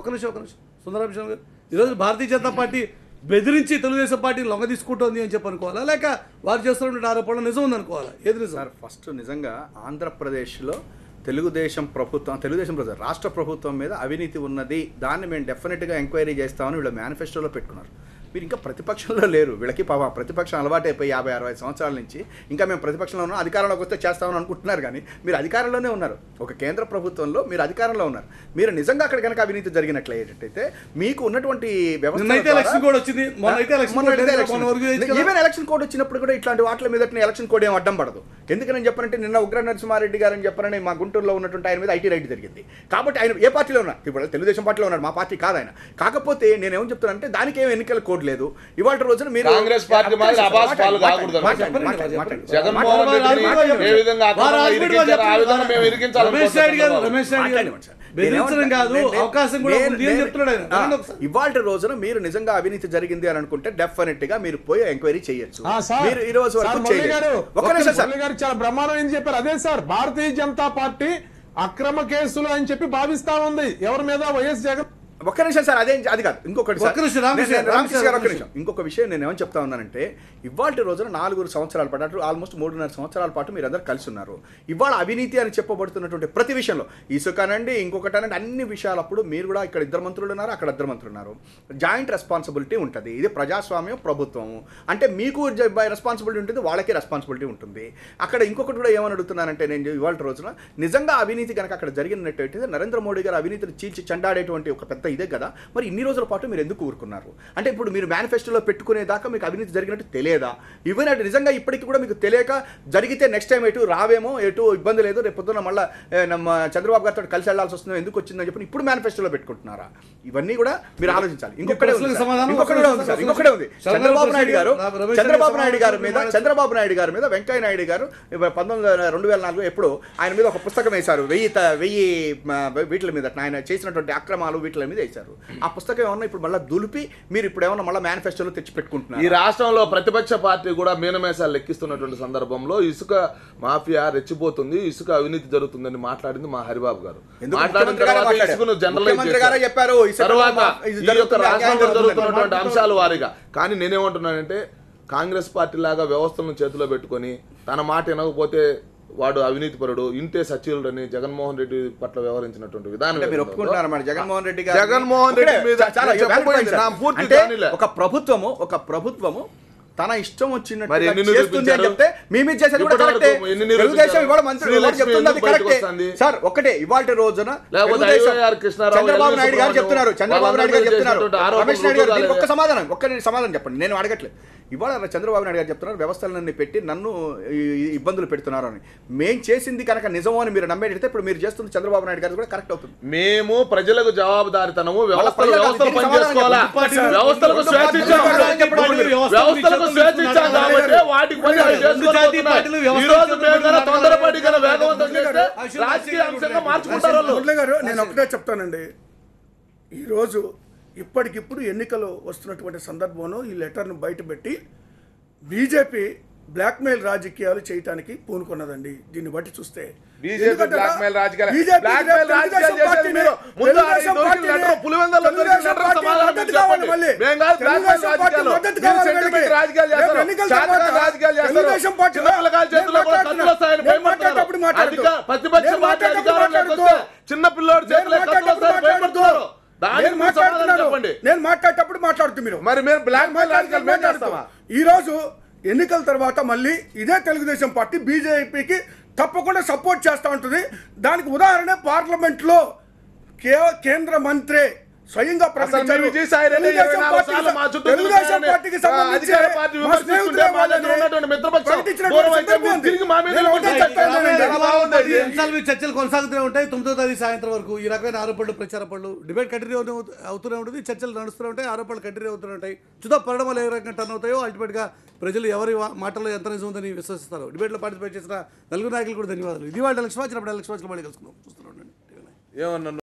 ఒక నిమిషం సుందరరావు శర్మ గారు, ఈరోజు భారతీయ జనతా పార్టీ బెదిరించి తెలుగుదేశం పార్టీ లొంగ తీసుకుంటోంది అని చెప్పి అనుకోవాలా, లేక వారు చేస్తున్న ఆరోపణలు నిజం ఉంది అనుకోవాలా? ఏది నిజం సార్? ఫస్ట్ నిజంగా ఆంధ్రప్రదేశ్లో తెలుగుదేశం రాష్ట్ర ప్రభుత్వం మీద అవినీతి ఉన్నది, దాన్ని మేము డెఫినెట్గా ఎంక్వైరీ చేస్తామని వీళ్ళ మేనిఫెస్టోలో పెట్టుకున్నారు. మీరు ఇంకా ప్రతిపక్షంలో లేరు. వీళ్ళకి ప్రతిపక్షం అలవాటైపోయి 50-60 సంవత్సరాల నుంచి ఇంకా మేము ప్రతిపక్షంలో ఉన్నాం, అధికారంలోకి వస్తే చేస్తామని అనుకుంటున్నారు. కానీ మీరు అధికారంలోనే ఉన్నారు. ఒక కేంద్ర ప్రభుత్వంలో మీరు అధికారంలో ఉన్నారు. మీరు నిజంగా అక్కడ కనుక అవినీతి జరిగినట్లయితే మీకు ఉన్నటువంటి ఈవెన్ ఎలక్షన్ కోడ్ వచ్చినప్పుడు కూడా ఇట్లాంటి వాటి మీద ఎలక్షన్ కోడ్ ఏం అడ్డం పడదు. ఎందుకని చెప్పారంటే నిన్న ఉగ్ర నరసింహారెడ్డి గారు అని చెప్పారని మా గుంటూరులో ఉన్నటువంటి ఆయన మీద ఐటీ రైడ్ జరిగింది. కాబట్టి ఆయన ఏ పార్టీలో ఉన్నారు? ఇప్పుడు తెలుగుదేశం పార్టీలో ఉన్నారు, మా పార్టీ కాదు ఆయన. కాకపోతే నేనేమని చెప్తున్నానంటే దానికి ఏం ఎన్నికల కోడ్ సపోర్ట్ లేదు. ఇవాళ రోజున మీరు కాంగ్రెస్ పార్టీ మాదిరి అబాస్ పాలు కాకూడదు. జగన్మోహన్ రెడ్డిని ఏ విధంగా అక్రమంగా ఇరికించారో ఆ విధంగా మేము రమేష్ నాయుడు గారు ఇరికించాలనుకుంటున్నాం. బెదిరించడం కాదు, అవకాశం కూడా ఉంది అని చెప్తున్నాడు ఆయన. ఇవాళ రోజున మీరు నిజంగా అవినీతి జరిగింది అని అనుకుంటే డెఫినెట్ గా మీరు పోయి ఎంక్వైరీ చేయొచ్చు. మీరు ఈ రోజు వరకు చేయలేదు. ఒక నిమిషం సార్, చాలా బ్రహ్మాండం ఏం చెప్పారు. అదే సార్, భారతీయ జనతా పార్టీ అక్రమ కేసులు అని చెప్పి భావిస్తా ఉంది. ఎవరి మీద? వైఎస్ జగన్. ఒక్క నిమిషం సార్, అది కాదు, ఇంకొకటి సార్. ఒక్క నిమిషం, రామకృష్ణ గారు, ఒక్క నిమిషం. ఇంకొక విషయం నేను ఏమని చెప్తా ఉన్నానంటే, ఇవాళ రోజున 4 సంవత్సరాల పాటు, అటు ఆల్మోస్ట్ 3.5 సంవత్సరాల పాటు మీరు అందరు కలిసి ఉన్నారు. ఇవాళ అవినీతి అని చెప్పబడుతున్నటువంటి ప్రతి విషయంలో, ఇసుకనండి ఇంకొకటనండి అన్ని విషయాలప్పుడు మీరు కూడా ఇక్కడ 2 మంత్రులు ఉన్నారు, అక్కడ 2 మంత్రులు ఉన్నారు. జాయింట్ రెస్పాన్సిబిలిటీ ఉంటుంది. ఇది ప్రజాస్వామ్యం, ప్రభుత్వం అంటే మీకు రెస్పాన్సిబిలిటీ ఉంటుంది, వాళ్ళకి రెస్పాన్సిబిలిటీ ఉంటుంది. అక్కడ ఇంకొకటి కూడా ఏమని అడుగుతున్నానంటే, నేను ఇవాళ రోజున నిజంగా అవినీతి కనుక అక్కడ జరిగినట్టయితే నరేంద్ర మోడీ గారు అవినీతిని చీల్చి చెండాడేటువంటి ఒక పెద్ద ఇదే కదా. మరి ఇన్ని రోజుల పాటు మీరు ఎందుకు ఊరుకున్నారు? అంటే ఇప్పుడు మీరు మేనిఫెస్టోలో పెట్టుకునేదాకా మీకు అవినీతి జరిగినట్టు తెలియదా? ఈవెన్ అంటే నిజంగా ఇప్పటికీ కూడా మీకు తెలియక జరిగితే నెక్స్ట్ టైం ఎటు రావేమో, ఎటు ఇబ్బంది లేదు, రేపు పొద్దున్న మళ్ళీ ನಮ್ಮ చంద్రబాబు గారితో కలిసి వెళ్లాల్సి వస్తుందో, ఎందుకు వచ్చిందని చెప్పి ఇప్పుడు మేనిఫెస్టోలో పెట్టుకుంటున్నారా? ఇవన్నీ కూడా మీరు ఆలోచించాలి. ఇంకొకటే ఉంది, చంద్రబాబు నాయుడు గారి మీద వెంకయ్య నాయుడు గారు 2004 ఎప్పుడు ఆయన మీద ఒక పుస్తకం వేశారు, 1000 వీటిల మీద ఆయన చేసినటువంటి అక్రమాలు వీటిల మీద వేశారు. ఆ పుస్తకం ఏమన్నా ఇప్పుడు మళ్ళీ దులిపి మీరు ఇప్పుడు ఏమన్నా మళ్ళీ మేనిఫెస్టోలో తెచ్చి పెట్టుకుంటున్నారు. ఈ రాష్ట్రంలో ప్రతిపక్ష పార్టీ కూడా మీనమేషాలు లెక్కిస్తున్నటువంటి సందర్భంలో ఇసుక మాఫియా రెచ్చిపోతుంది, ఇసుక అవినీతి జరుగుతుందని మాట్లాడింది మా హరిబాబు గారు. మాట్లాడిన తర్వాత ఇసుకను జనరలైజ్ చేశారు. తర్వాత ఈ యొక్క రాష్ట్రంలో జరుగుతున్నటువంటి అంశాలు వారిగా. కానీ నేనేమంటున్నానంటే, కాంగ్రెస్ పార్టీ లాగా వ్యవస్థలను చేతిలో పెట్టుకొని తన మాట వినకపోతే వాడు అవినీతి పరుడు, ఇంతే సచివులని జగన్మోహన్ రెడ్డి పట్ల వ్యవహరించినటువంటి విధానం మీరు ఒప్పుకుంటున్నారా? జగన్మోహన్ రెడ్డి మీద ఒక ప్రభుత్వము తన ఇష్టం వచ్చినట్టు చెప్తే మేమే చేసేది కూడా కరెక్టే. తెలుగుదేశం ఇవాళ మంత్రి చెప్తుంది అది కరెక్టే సార్. ఒకటే ఇవాళ రోజున చంద్రబాబు నాయుడు గారు చెప్తున్నారు, రమేష్ నాయుడు గారు దీనికి ఒక్క సమాధానం చెప్పండి, నేను అడగట్లేదు. ఇవాళ చంద్రబాబు నాయుడు గారు చెప్తున్నారు వ్యవస్థలన్నీ పెట్టి నన్ను ఇబ్బందులు పెడుతున్నారు అని. మేము చేసింది కనుక నిజమో అని మీరు నమ్మేటైతే ఇప్పుడు మీరు చేస్తుంది చంద్రబాబు నాయుడు గారు కూడా కరెక్ట్ అవుతుంది. మేము ప్రజలకు జవాబుదారితనము, వ్యవస్థలు పనిచేసుకోవాలా, వ్యవస్థలకు స్వేచ్ఛ ఇచ్చాం కాబట్టి వాటికి తొందరపాటి వేగవంతం చేస్తే రాజకీయ అంశంగా మార్చుకుంటారు. నేను ఒకటే చెప్తానండి, ఈరోజు ఇప్పటికిప్పుడు ఎన్నికలు వస్తున్నటువంటి సందర్భంలో ఈ లెటర్ను బయటపెట్టి బీజేపీ బ్లాక్మెయిల్ రాజకీయాలు చేయడానికి పూనుకున్నదండి. దీన్ని బట్టి చూస్తే చిన్న పిల్లోడు నేను మాట్లాడేటప్పుడు మాట్లాడుతూ మీరు మరి మేము బ్లాక్ మెయిల్ రాజకీయాలు. ఈ రోజు ఎన్నికల తర్వాత మళ్ళీ ఇదే తెలుగుదేశం పార్టీ బీజేపీకి తప్పకుండా సపోర్ట్ చేస్తూ ఉంటుంది. దానికి ఉదాహరణ పార్లమెంట్లో కేంద్ర మంత్రి స్వయంగా చర్చలు కొనసాగుతూనే ఉంటాయి 9వ తేదీ సాయంత్రం వరకు. ఈ రకమైన ఆరోపణలు, ప్రచారపణలు, డిబేట్ కంటిన్యూ అవుతూనే ఉంటుంది, చర్చలు నడుస్తూనే ఉంటాయి, ఆరోపణలు కంటిన్యూ అవుతూనే ఉంటాయి. చూద్దాం పరిణామాలు ఏ రకంగా టర్న్ అవుతాయో. అల్టిమేట్గా ప్రజలు ఎవరి మాటల్లో ఎంత నిజం ఉందని విశ్వసిస్తారు. డిబేట్లో పార్టిసిపేట్ చేసిన 4 నాయకులు కూడా ధన్యవాదాలు. ఇది వాళ్ళ లక్ష్యం వచ్చినప్పుడు మళ్ళీ కలుసుకుందాం. చూస్తున్నాం.